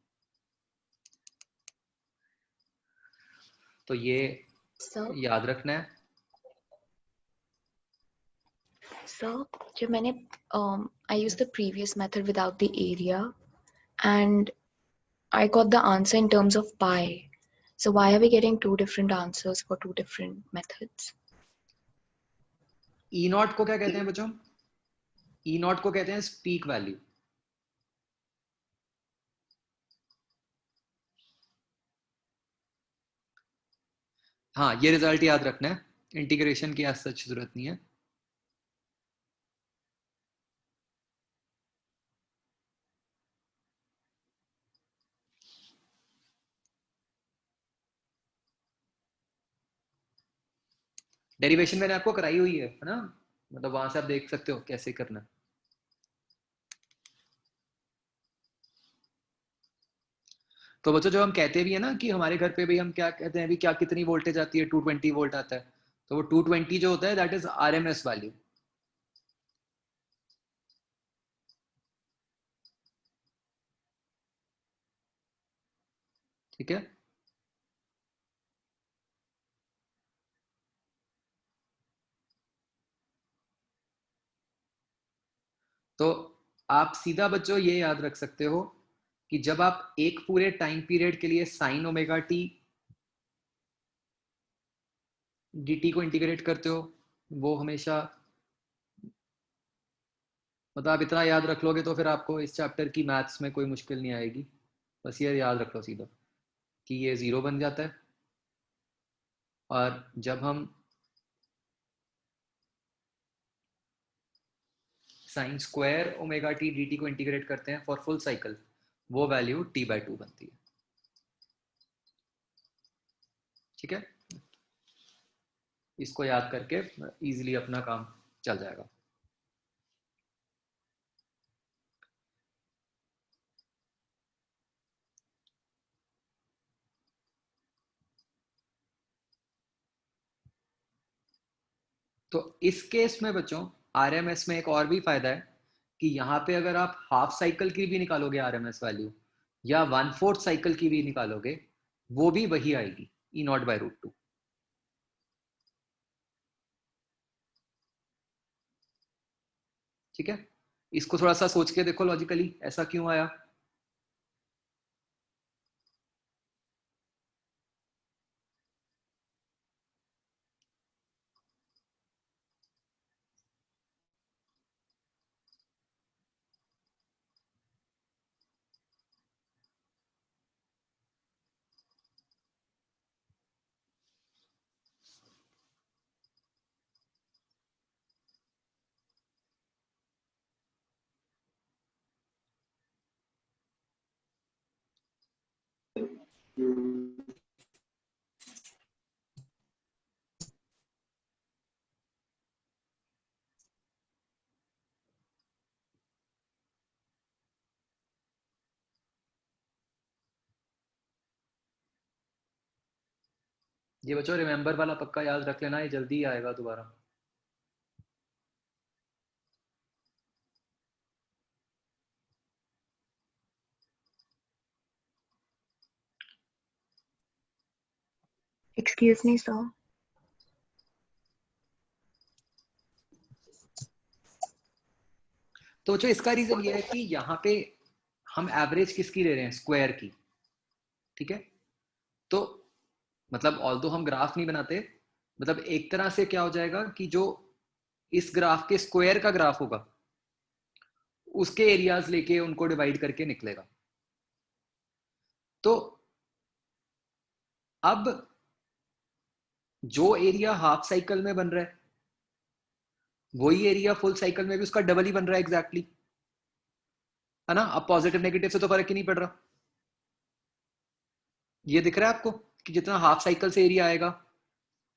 तो ये सर याद रखना है। जब मैंने I used the previous method without the area and I got the answer in terms of pi. So why are we getting two different answers for two different methods? E0 को क्या कहते हैं बच्चों, E0 को कहते हैं peak value. हाँ, ये रिजल्ट याद रखना है, इंटीग्रेशन की आज सच जरूरत नहीं है। डेरिवेशन मैंने आपको कराई हुई है ना, मतलब वहां से आप देख सकते हो कैसे करना है। तो बच्चों जो हम कहते भी है ना कि हमारे घर पे भी हम क्या कहते हैं, अभी क्या कितनी वोल्टेज आती है, 220 वोल्ट आता है। तो वो 220 जो होता है दैट इज आरएमएस वैल्यू। ठीक है, तो आप सीधा बच्चों ये याद रख सकते हो कि जब आप एक पूरे टाइम पीरियड के लिए साइन ओमेगा टी dt को इंटीग्रेट करते हो, वो हमेशा, मतलब आप इतना याद रख लोगे तो फिर आपको इस चैप्टर की मैथ्स में कोई मुश्किल नहीं आएगी। बस ये याद रख लो सीधा कि ये 0 बन जाता है, और जब हम sine square omega T D T को इंटीग्रेट करते हैं फॉर फुल साइकिल, वो वैल्यू t/2 बनती है। ठीक है, इसको याद करके इजीली अपना काम चल जाएगा। तो इस केस में बच्चों आरएमएस में एक और भी फायदा है कि यहाँ पे अगर आप हाफ साइकिल की भी निकालोगे आरएमएस वैल्यू या 1/4 साइकिल की भी निकालोगे, वो भी वही आएगी E0/√2। ठीक है, इसको थोड़ा सा सोच के देखो लॉजिकली ऐसा क्यों आया। ये बच्चों रिमेंबर वाला पक्का याद रख लेना, ये जल्दी ही आएगा दोबारा। Excuse me, sir. तो बच्चों इसका रीजन ये है कि यहाँ पे हम एवरेज किसकी ले रहे हैं, स्क्वायर की। ठीक है, तो मतलब ऑल्दो हम ग्राफ नहीं बनाते, मतलब एक तरह से क्या हो जाएगा कि जो इस ग्राफ के स्क्वायर का ग्राफ होगा उसके एरियाज लेके उनको डिवाइड करके निकलेगा। तो अब जो एरिया हाफ साइकिल में बन रहा है वही एरिया फुल साइकिल में भी उसका डबल ही बन रहा है एग्जैक्टली, है ना। अब पॉजिटिव नेगेटिव से तो फर्क ही नहीं पड़ रहा। ये दिख रहा है आपको कि जितना हाफ साइकिल से एरिया आएगा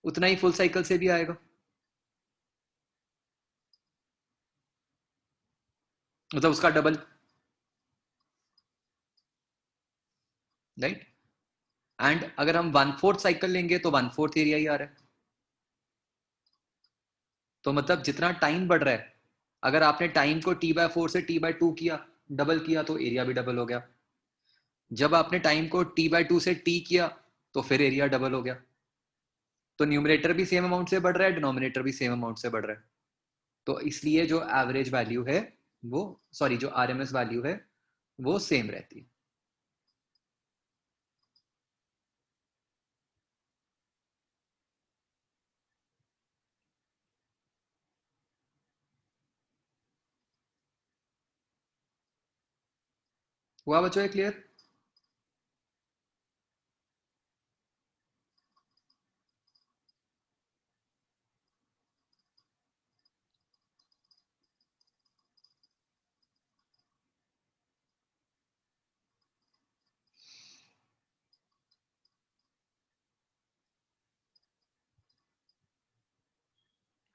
उतना ही फुल साइकिल से भी आएगा, मतलब उसका डबल, राइट। एंड अगर हम 1/4 साइकिल लेंगे तो 1/4 एरिया ही आ रहा है। तो मतलब जितना टाइम बढ़ रहा है, अगर आपने टाइम को t/4 से t/2 किया, डबल किया, तो एरिया भी डबल हो गया। जब आपने टाइम को t/2 से t किया तो फिर एरिया डबल हो गया। तो न्यूमरेटर भी सेम अमाउंट से बढ़ रहा है, डिनोमिनेटर भी सेम अमाउंट से बढ़ रहा है। तो इसलिए जो एवरेज वैल्यू है वो, सॉरी, जो आरएमएस वैल्यू है वो सेम रहती है। हुआ बच्चों ये क्लियर?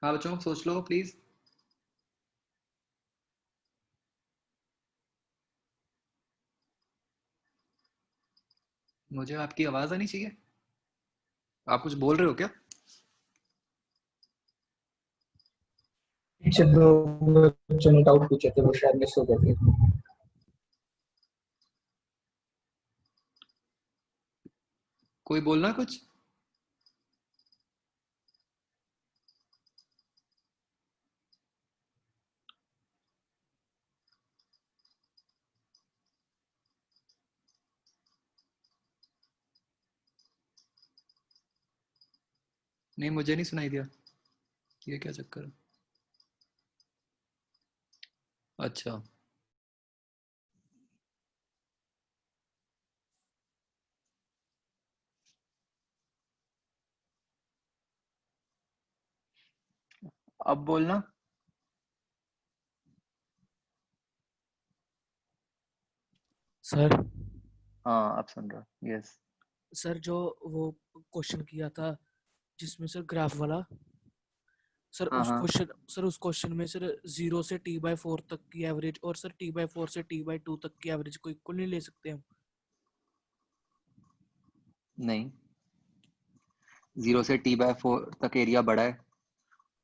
हाँ बच्चों सोच लो प्लीज। मुझे आपकी आवाज आनी चाहिए। आप कुछ बोल रहे हो क्या? पीछे दो बच्चों ने डाउट पूछे थे, वो शायद मिस हो गए थे। कोई बोलना कुछ? नहीं, मुझे नहीं सुनाई दिया। ये क्या चक्कर है? अच्छा, अब बोलना। सर हाँ अब सुन रहा, यस। सर जो वो क्वेश्चन किया था जिसमें सर ग्राफ वाला, सर हाँ उस हाँ क्वेश्चन सर उस क्वेश्चन में सर 0 से t/4 तक की एवरेज और सर t/4 से t/2 तक की एवरेज को इक्वल नहीं ले सकते हम? नहीं, 0 से t/4 तक एरिया बड़ा है,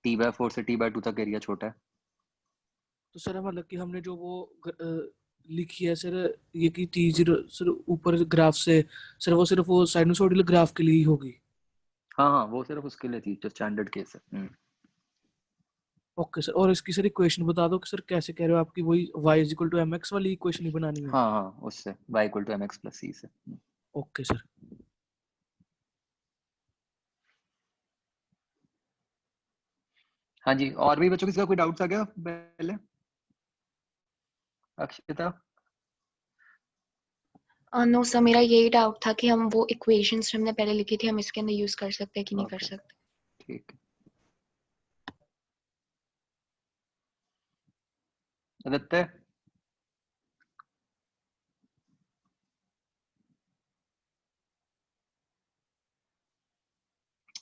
t/4 से t/2 तक एरिया छोटा है। तो सर मतलब कि हमने जो वो लिखी है सर, ये की थी जीरो सर ऊपर ग्राफ से, सर वो सिर्फ वो साइनसोइडल ग्राफ के लिए ही होगी। हाँ हाँ, वो सिर्फ उसके लिए थी जो स्टैंडर्ड केस है। ओके सर, और इसकी सर इक्वेशन बता दो कि सर कैसे कह रहे हो, आपकी वही y = mx वाली इक्वेशन ही बनानी है? हाँ हाँ, उससे y = mx + c से। Okay sir. हाँ जी, और भी बच्चों किसी का कोई डाउट्स आ गया पहले? अक्षिता? नो सर, मेरा यही डाउट था कि हम वो इक्वेशंस हमने पहले लिखी थी, हम इसके अंदर यूज कर सकते हैं कि नहीं कर ओके, सकते। ठीक है। आदित्य?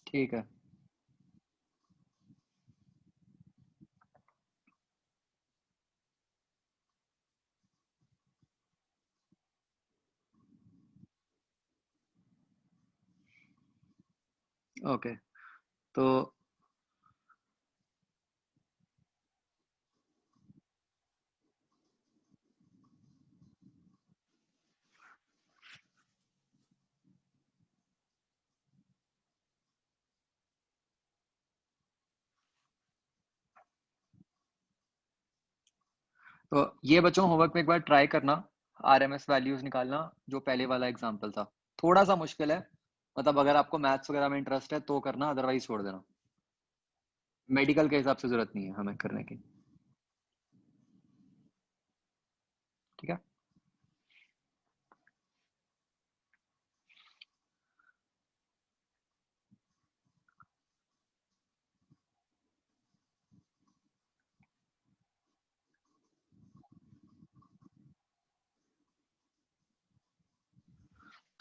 ठीक है। ओके, तो ये बच्चों होमवर्क में एक बार ट्राई करना, RMS वैल्यूज निकालना, जो पहले वाला एग्जांपल था। थोड़ा सा मुश्किल है, मतलब अगर आपको मैथ्स वगैरह में इंटरेस्ट है तो करना, अदरवाइज छोड़ देना। मेडिकल के हिसाब से जरूरत नहीं है हमें करने की, ठीक है।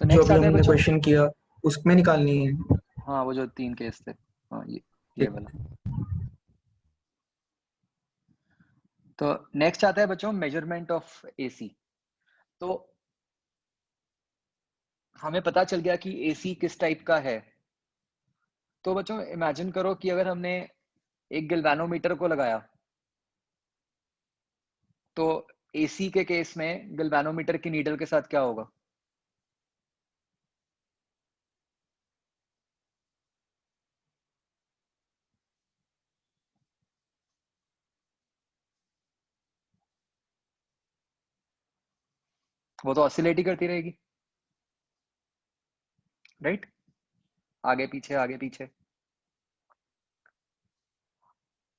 तो जो नेक्स्ट अभी आता है हमने बच्चों, क्वेश्चन किया उसमें निकालनी है। हाँ वो जो 3 केस थे, हाँ ये ठीक। वाला। तो नेक्स्ट आता है बच्चों मेजरमेंट ऑफ AC। तो हमें पता चल गया कि AC किस टाइप का है। तो बच्चों इमेजिन करो कि अगर हमने एक गैल्वेनोमीटर को लगाया, तो AC के केस में गैल्वेनोमीटर की नीडल के साथ क्या होगा? वो तो ऑसिलेट ही करती रहेगी, राइट? आगे पीछे आगे पीछे।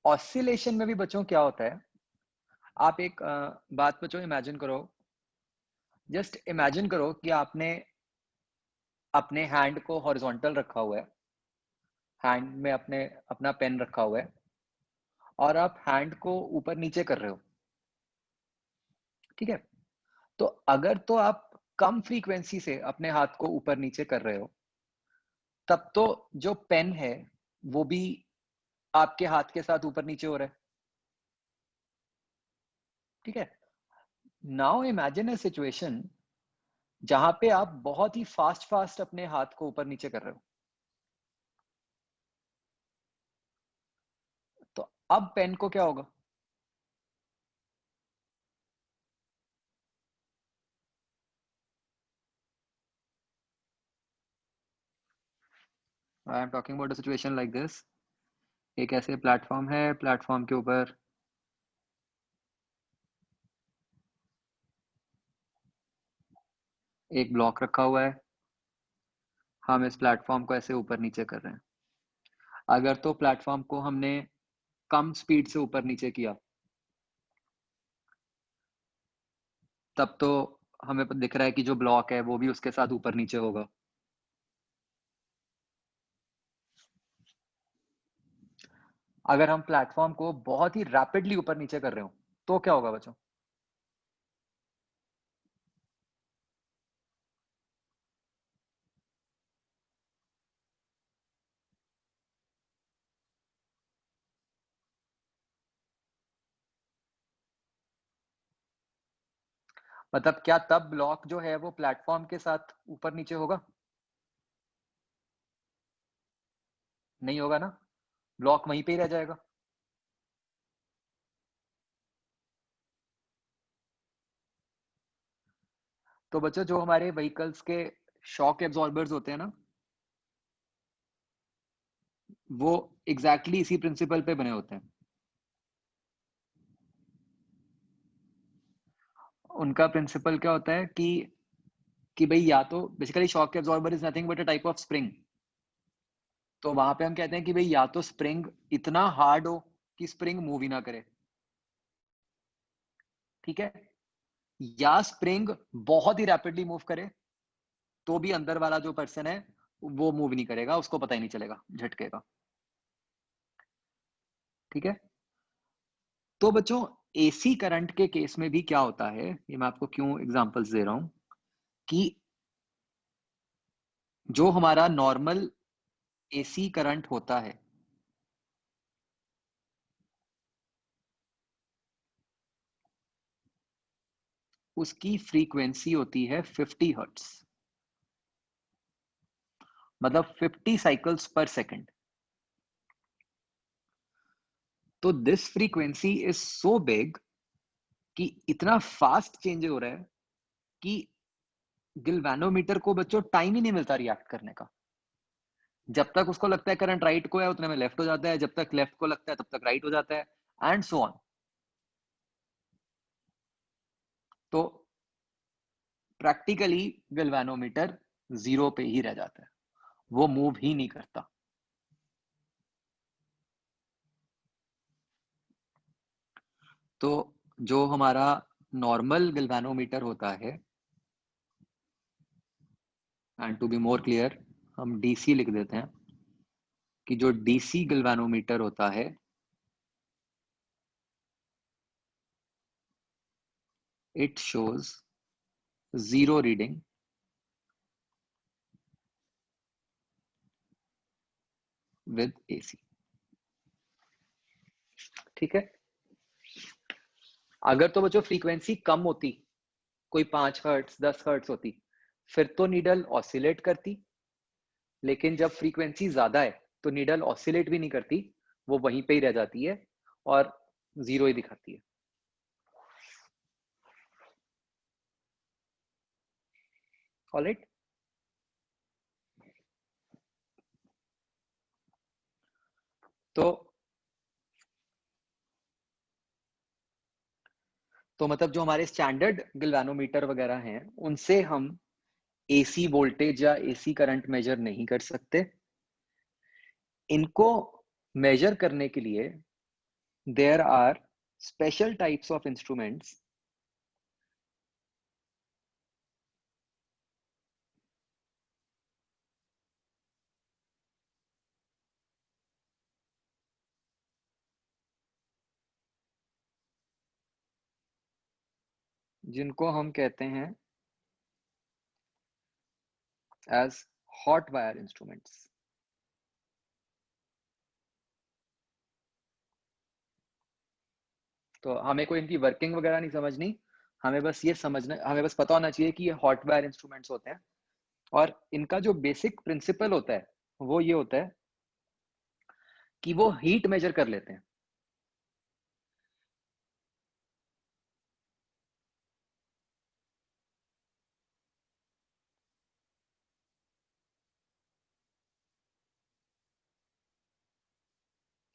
ऑसिलेशन में भी बच्चों क्या होता है, आप एक बात बच्चों इमेजिन करो, जस्ट इमेजिन करो कि आपने अपने हैंड को हॉरिजॉन्टल रखा हुआ है, हैंड में अपने अपना पेन रखा हुआ है, और आप हैंड को ऊपर नीचे कर रहे हो, ठीक है। तो अगर तो आप कम फ्रीक्वेंसी से अपने हाथ को ऊपर नीचे कर रहे हो, तब तो जो पेन है वो भी आपके हाथ के साथ ऊपर नीचे हो रहा है, ठीक है। नाउ इमेजिन अ सिचुएशन जहां पे आप बहुत ही फास्ट फास्ट अपने हाथ को ऊपर नीचे कर रहे हो, तो अब पेन को क्या होगा? I am talking about a situation like this. एक ऐसे प्लेटफॉर्म है, प्लेटफॉर्म के ऊपर एक ब्लॉक रखा हुआ है, हम इस प्लेटफॉर्म को ऐसे ऊपर नीचे कर रहे हैं। अगर तो प्लेटफॉर्म को हमने कम स्पीड से ऊपर नीचे किया, तब तो हमें दिख रहा है कि जो ब्लॉक है वो भी उसके साथ ऊपर नीचे होगा। अगर हम प्लेटफॉर्म को बहुत ही रैपिडली ऊपर नीचे कर रहे हो तो क्या होगा बच्चों? मतलब क्या तब ब्लॉक जो है वो प्लेटफॉर्म के साथ ऊपर नीचे होगा? नहीं होगा ना, ब्लॉक वहीं पे ही रह जाएगा। तो बच्चों जो हमारे व्हीकल्स के शॉक एब्जॉर्बर्स होते हैं ना, वो एग्जैक्टली इसी प्रिंसिपल पे बने होते हैं। उनका प्रिंसिपल क्या होता है कि भाई या तो basically shock absorber is nothing but a type of spring. तो वहां पे हम कहते हैं कि भाई या तो स्प्रिंग इतना हार्ड हो कि स्प्रिंग मूव ही ना करे, ठीक है, या स्प्रिंग बहुत ही रैपिडली मूव करे तो भी अंदर वाला जो पर्सन है वो मूव नहीं करेगा, उसको पता ही नहीं चलेगा झटके का, ठीक है। तो बच्चों एसी करंट के केस में भी क्या होता है, ये मैं आपको क्यों एग्जांपल्स दे रहा हूं कि जो हमारा नॉर्मल एसी करंट होता है उसकी फ्रीक्वेंसी होती है 50 हर्ट्ज, मतलब 50 साइकिल्स पर सेकंड। तो this frequency is so big कि इतना फास्ट चेंज हो रहा है कि गिल्वेनोमीटर को बच्चों टाइम ही नहीं मिलता रिएक्ट करने का। जब तक उसको लगता है करंट राइट को है उतने में लेफ्ट हो जाता है, जब तक लेफ्ट को लगता है तब तक राइट हो जाता है, एंड सो ऑन। तो प्रैक्टिकली गिल्वेनोमीटर जीरो पे ही रह जाता है, वो मूव ही नहीं करता। तो जो हमारा नॉर्मल गिल्वेनोमीटर होता है, and to be more clear हम डीसी लिख देते हैं, कि जो डीसी गिल्वेनोमीटर होता है it shows zero reading with AC, ठीक है। अगर तो बच्चों फ्रीक्वेंसी कम होती, कोई 5 हर्ट्स 10 हर्ट्स होती, फिर तो नीडल ऑसिलेट करती, लेकिन जब फ्रीक्वेंसी ज्यादा है तो नीडल ऑसिलेट भी नहीं करती, वो वहीं पे ही रह जाती है और जीरो ही दिखाती है। ऑलराइट, तो मतलब जो हमारे स्टैंडर्ड गिल्वेनोमीटर वगैरह हैं उनसे हम एसी वोल्टेज या एसी करंट मेजर नहीं कर सकते। इनको मेजर करने के लिए there are special types of instruments जिनको हम कहते हैं एज हॉट वायर इंस्ट्रूमेंट्स। तो हमें कोई इनकी वर्किंग वगैरह नहीं समझनी, हमें बस ये समझना, हमें बस पता होना चाहिए कि ये हॉट वायर इंस्ट्रूमेंट्स होते हैं और इनका जो बेसिक प्रिंसिपल होता है वो ये होता है कि वो हीट मेजर कर लेते हैं।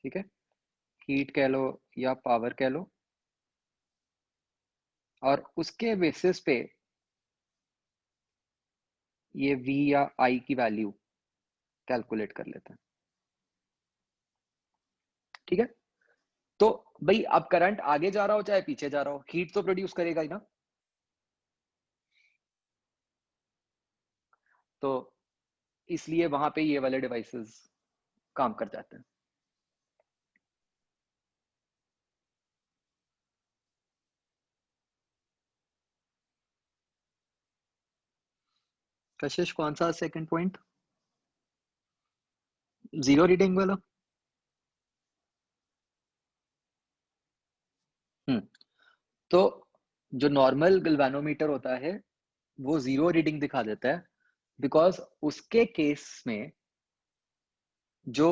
ठीक है, हीट कह लो या पावर कह लो, और उसके बेसिस पे ये V या I की वैल्यू कैलकुलेट कर लेते हैं, ठीक है। तो भाई अब करंट आगे जा रहा हो चाहे पीछे जा रहा हो, हीट तो प्रोड्यूस करेगा ही ना। तो इसलिए वहां पे ये वाले डिवाइसेस काम कर जाते हैं। कशिश कौन सा सेकंड पॉइंट, जीरो रीडिंग वाला? तो जो नॉर्मल गैल्वेनोमीटर होता है वो 0 रीडिंग दिखा देता है, बिकॉज उसके केस में जो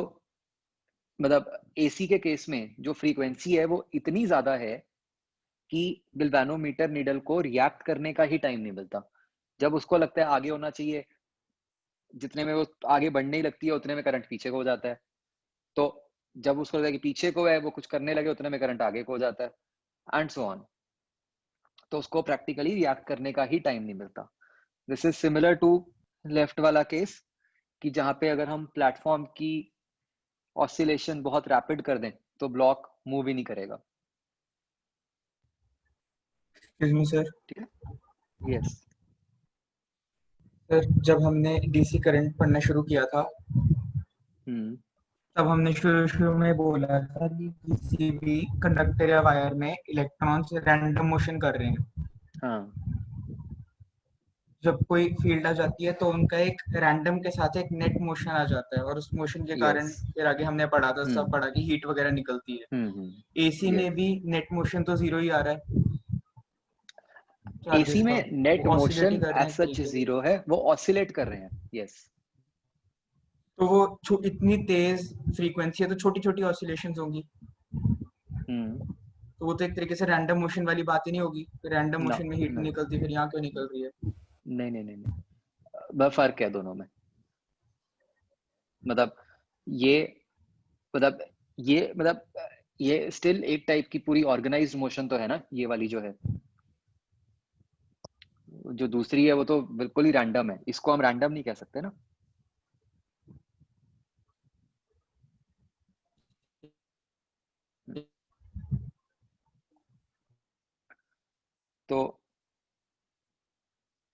मतलब एसी के केस में जो फ्रीक्वेंसी है वो इतनी ज्यादा है कि गैल्वेनोमीटर नीडल को रिएक्ट करने का ही टाइम नहीं मिलता। जब उसको लगता है आगे होना चाहिए, जितने में वो आगे बढ़ने ही लगती है उतने में करंट पीछे को हो जाता है। तो जब उसको लगता है कि पीछे को है, वो कुछ करने लगे, उतने में करंट आगे को हो जाता है एंड सो ऑन। तो उसको प्रैक्टिकली रिएक्ट करने का ही टाइम नहीं मिलता। This is similar to left वाला केस, कि जहां पे अगर हम प्लेटफॉर्म की ऑसिलेशन बहुत रैपिड कर दें तो ब्लॉक मूव ही नहीं करेगा। Excuse me sir. ठीक है, यस। सर जब हमने डीसी करंट पढ़ना शुरू किया था तब हमने शुरू में बोला था कि किसी भी कंडक्टर या वायर में इलेक्ट्रॉन्स रैंडम मोशन कर रहे हैं। हाँ जब कोई फील्ड आ जाती है तो उनका एक रैंडम के साथ एक नेट मोशन आ जाता है और उस मोशन के कारण यस फिर आगे हमने पढ़ा था, सब पढ़ा कि हीट वगैरह निकलती है। एसी में यस। भी नेट मोशन तो 0 ही आ रहा है एसी चार्जेस का, में नेट वो ऑसिलेट ही मोशन कर रहे एज हैं सच कहीं पे भी। 0 है, वो ऑसिलेट कर रहे हैं। यस तो वो इतनी तेज फ्रीक्वेंसी है तो छोटी छोटी ऑसिलेशंस होंगी, तो वो तो एक तरीके से रैंडम मोशन वाली बात ही नहीं होगी। रैंडम ना मोशन में हीट ना, निकलती फिर यहाँ क्यों निकल रही है? नहीं नहीं नहीं नहीं, बहुत फर्क है दोनों में। मतलब ये मतलब मतलब ये स्टिल एक टाइप की पूरी ऑर्गेनाइज्ड मोशन तो है ना, ये वाली जो है। जो दूसरी है वो तो बिल्कुल ही रैंडम है, इसको हम रैंडम नहीं कह सकते ना। तो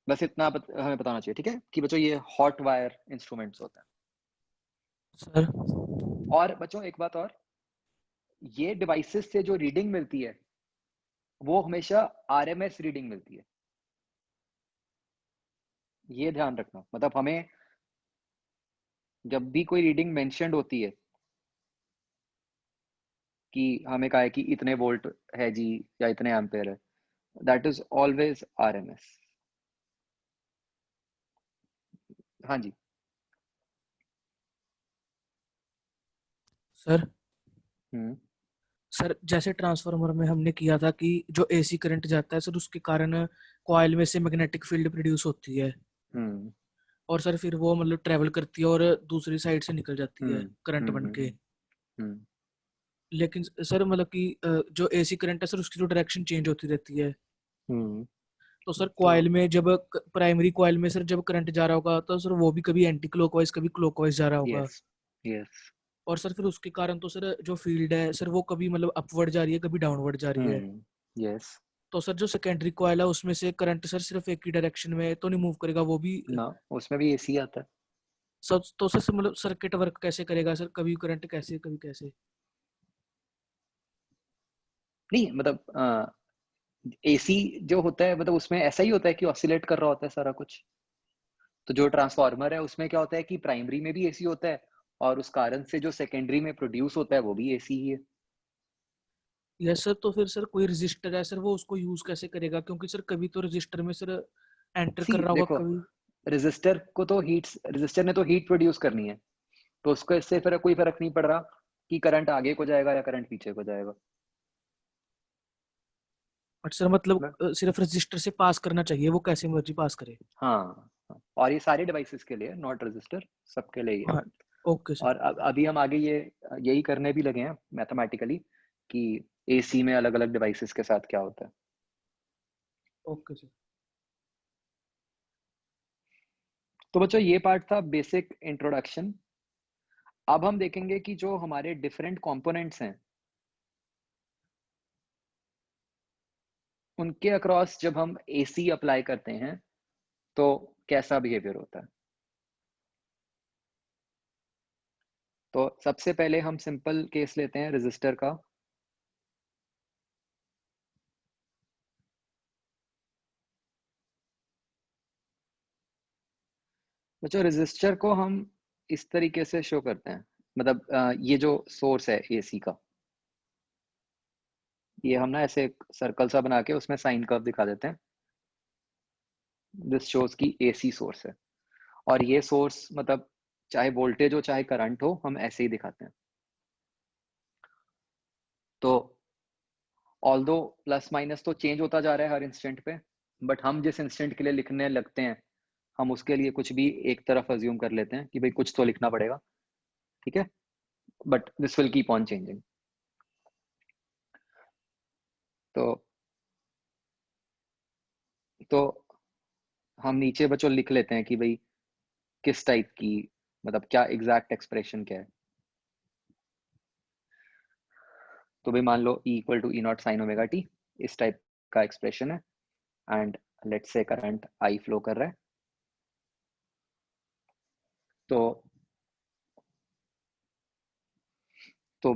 बस इतना हमें बताना चाहिए, ठीक है, कि बच्चों ये हॉट वायर इंस्ट्रूमेंट्स होते हैं। सर और बच्चों एक बात और, ये डिवाइसेस से जो रीडिंग मिलती है वो हमेशा आरएमएस रीडिंग मिलती है, ये ध्यान रखना। मतलब हमें जब भी कोई रीडिंग मेंशन्ड होती है कि हमें कहा है कि इतने वोल्ट है जी या इतने एम्पेयर है, दैट इज ऑलवेज आरएमएस। हाँ जी। सर हम्म सर जैसे ट्रांसफार्मर में हमने किया था कि जो एसी करंट जाता है सर उसके कारण कॉइल में से मैग्नेटिक फील्ड प्रोड्यूस होती है हम्म और सर फिर वो मतलब ट्रेवल करती है और दूसरी साइड से निकल जाती है करंट बन के। हम्म लेकिन सर मतलब कि जो एसी करंट है सर उसकी जो डायरेक्शन चेंज होती रहती है। हम्म। तो सर तो कॉइल में जब प्राइमरी कॉइल में सर जब करंट जा रहा होगा तो सर वो भी कभी एंटी क्लॉकवाइज कभी क्लॉकवाइज जा रहा होगा। Yes yes. और सर फिर उसके कारण तो सर जो फील्ड है सर वो कभी मतलब अपवर्ड जा रही है कभी डाउनवर्ड जा रही है। यस। तो सर जो सेकेंडरी कॉइल है उसमें से करंट सर सिर्फ एक ही डायरेक्शन में तो नहीं मूव करेगा वो भी। ना, उसमें भी एसी आता है। सब तो सर मतलब सर्किट वर्क कैसे करेगा सर, कभी करंट कैसे कभी कैसे? नहीं मतलब एसी जो होता है मतलब उसमें ऐसा ही होता है कि ऑसिलेट कर रहा होता है सारा कुछ। तो जो ट्रांसफार्मर है उसमें क्या होता है कि प्राइमरी में भी एसी होता है और उस कारण से जो सेकेंडरी में प्रोड्यूस होता है वो भी एसी ही है। Yes sir. तो फिर सर कोई रजिस्टर है सर वो उसको यूज कैसे करेगा, क्योंकि सर कभी तो रजिस्टर में सर एंटर सी कर रहा होगा देखो, कभी। रजिस्टर ने तो हीट प्रोड्यूस करनी है, तो उसको इससे फिर कोई फर्क नहीं पड़ रहा कि करंट आगे को जाएगा या करंट पीछे को जाएगा। बट सर मतलब सिर्फ रजिस्टर से पास करना चाहिए, वो कैसे मर्जी पास करे। हाँ, और ये सारे डिवाइसेस के लिए, नॉट रजिस्टर, सबके लिए ही है। हाँ ओके सर। और अभी हम आगे यही करने भी लगे हैं मैथमेटिकली कि एसी में अलग अलग डिवाइसेस के साथ क्या होता है। Okay sir. तो बच्चों ये पार्ट था बेसिक इंट्रोडक्शन। अब हम देखेंगे कि जो हमारे डिफरेंट कंपोनेंट्स हैं उनके अक्रॉस जब हम एसी अप्लाई करते हैं तो कैसा बिहेवियर होता है। तो सबसे पहले हम सिंपल केस लेते हैं रेजिस्टर का। बच्चों रेजिस्टर को हम इस तरीके से शो करते हैं, मतलब ये जो सोर्स है एसी का, ये हम ना ऐसे एक सर्कल सा बना के उसमें साइन कर्व दिखा देते हैं। दिस शोज की AC सोर्स है, और ये सोर्स मतलब चाहे वोल्टेज हो चाहे करंट हो, हम ऐसे ही दिखाते हैं। तो ऑल्दो प्लस माइनस तो चेंज होता जा रहा है हर इंस्टेंट पे, बट हम जिस इंस्टेंट के लिए लिखने लगते हैं, हम उसके लिए कुछ भी एक तरफ अज्यूम कर लेते हैं कि भाई कुछ तो लिखना पड़ेगा, ठीक है, but this will keep on changing. तो हम नीचे बच्चों लिख लेते हैं कि भाई किस टाइप की, मतलब क्या एग्जैक्ट एक्सप्रेशन क्या है। तो भाई मान लो E equal to E0 sine omega T, इस टाइप का एक्सप्रेशन है, and let's say current I flow कर रहा है। तो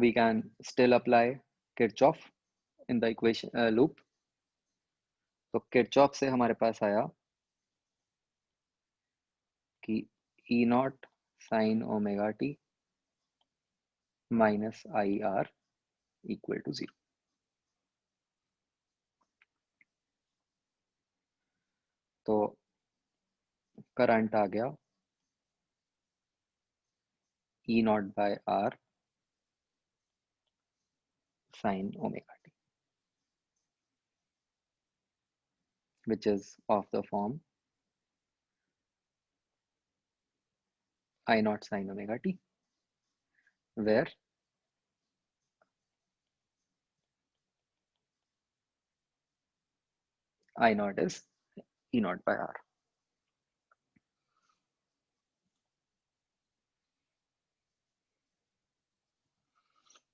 we can still apply Kirchhoff in the equation loop। तो Kirchhoff से हमारे पास आया कि E0 sine omega T minus IR equal to 0। तो करंट आ गया E0 by R sine omega T, which is of the form I0 sin omega t, where I0 is E0 by R।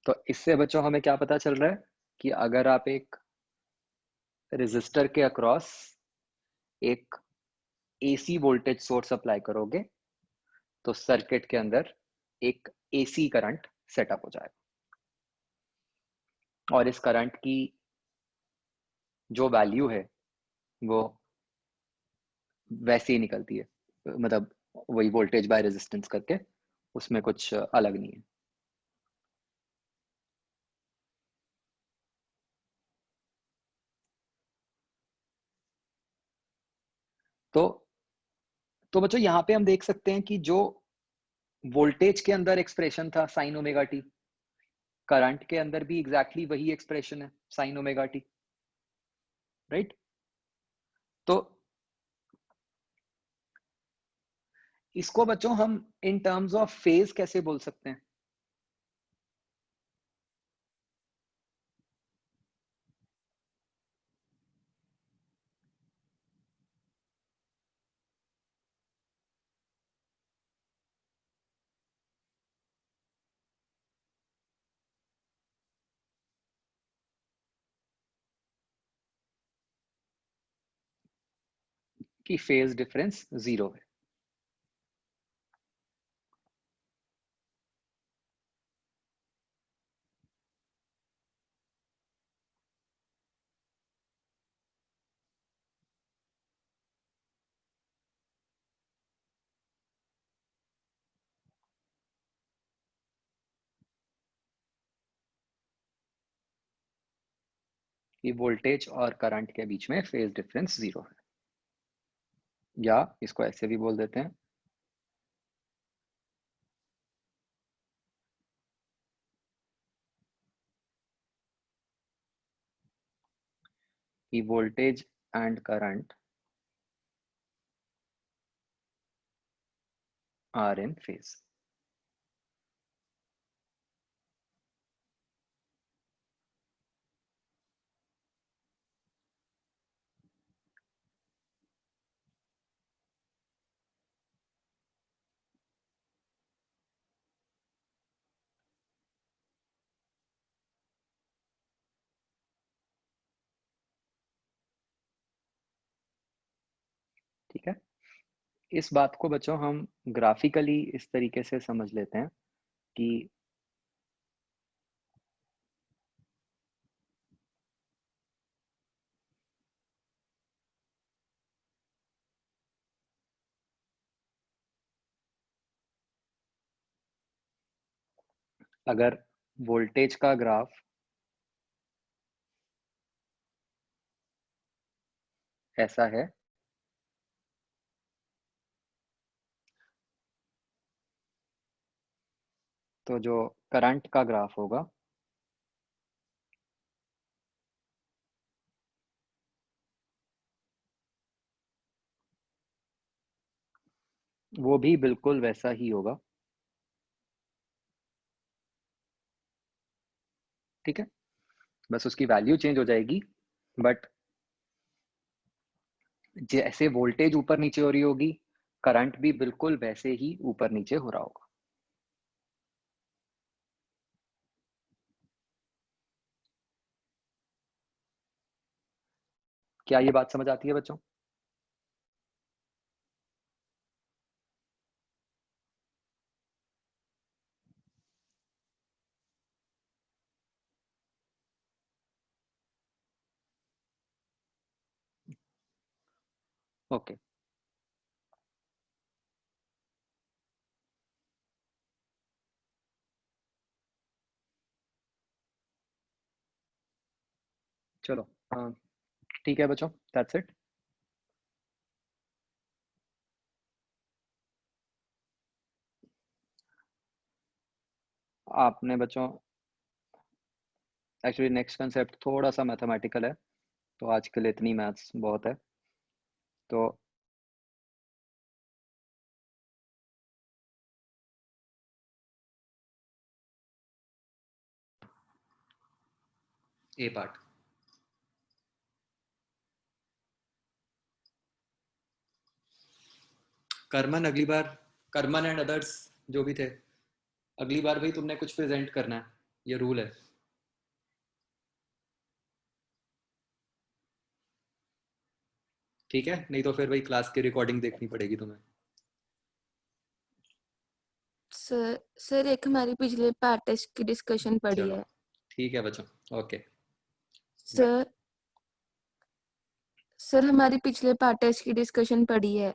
तो इससे बच्चों हमें क्या पता चल रहा है कि अगर आप एक रेजिस्टर के अक्रॉस एक AC वोल्टेज सोर्स अप्लाई करोगे, तो सर्किट के अंदर एक AC करंट सेटअप हो जाएगा, और इस करंट की जो वैल्यू है वो वैसे ही निकलती है, मतलब वही वोल्टेज बाय रेजिस्टेंस करके, उसमें कुछ अलग नहीं है। तो बच्चों यहाँ पे हम देख सकते हैं कि जो वोल्टेज के अंदर एक्सप्रेशन था साइन ओमेगा टी, करंट के अंदर भी एग्जैक्टली वही एक्सप्रेशन है साइन ओमेगा टी, राइट। तो इसको बच्चों हम इन टर्म्स ऑफ फेज कैसे बोल सकते हैं? कि फेज डिफरेंस 0 है। कि वोल्टेज और करंट के बीच में फेज डिफरेंस 0 है, या इसको ऐसे भी बोल देते हैं कि voltage and current are in phase. ठीक है, इस बात को बच्चों हम ग्राफिकली इस तरीके से समझ लेते हैं कि अगर वोल्टेज का ग्राफ ऐसा है, तो जो करंट का ग्राफ होगा वो भी बिल्कुल वैसा ही होगा। ठीक है, बस उसकी वैल्यू चेंज हो जाएगी, बट जैसे वोल्टेज ऊपर नीचे हो रही होगी, करंट भी बिल्कुल वैसे ही ऊपर नीचे हो रहा होगा। क्या ये बात समझ आती है बच्चों? ओके, चलो ठीक है बच्चों, दैट्स इट। आपने बच्चों एक्चुअली नेक्स्ट कंसेप्ट थोड़ा सा मैथमेटिकल है, तो आज के लिए इतनी मैथ्स बहुत है। तो ए पार्ट करमन, अगली बार करमन एंड अदर्स जो भी थे, अगली बार भाई तुमने कुछ प्रेजेंट करना है, ये रूल है। ठीक है, नहीं तो फिर भाई क्लास की रिकॉर्डिंग देखनी पड़ेगी तुम्हें। सर एक हमारी पिछले पार्ट टेस्ट की डिस्कशन पड़ी चलो है। ठीक है बच्चों, ओके। सर हमारी पिछले पार्ट टेस्ट की डिस्कशन पड़ी है।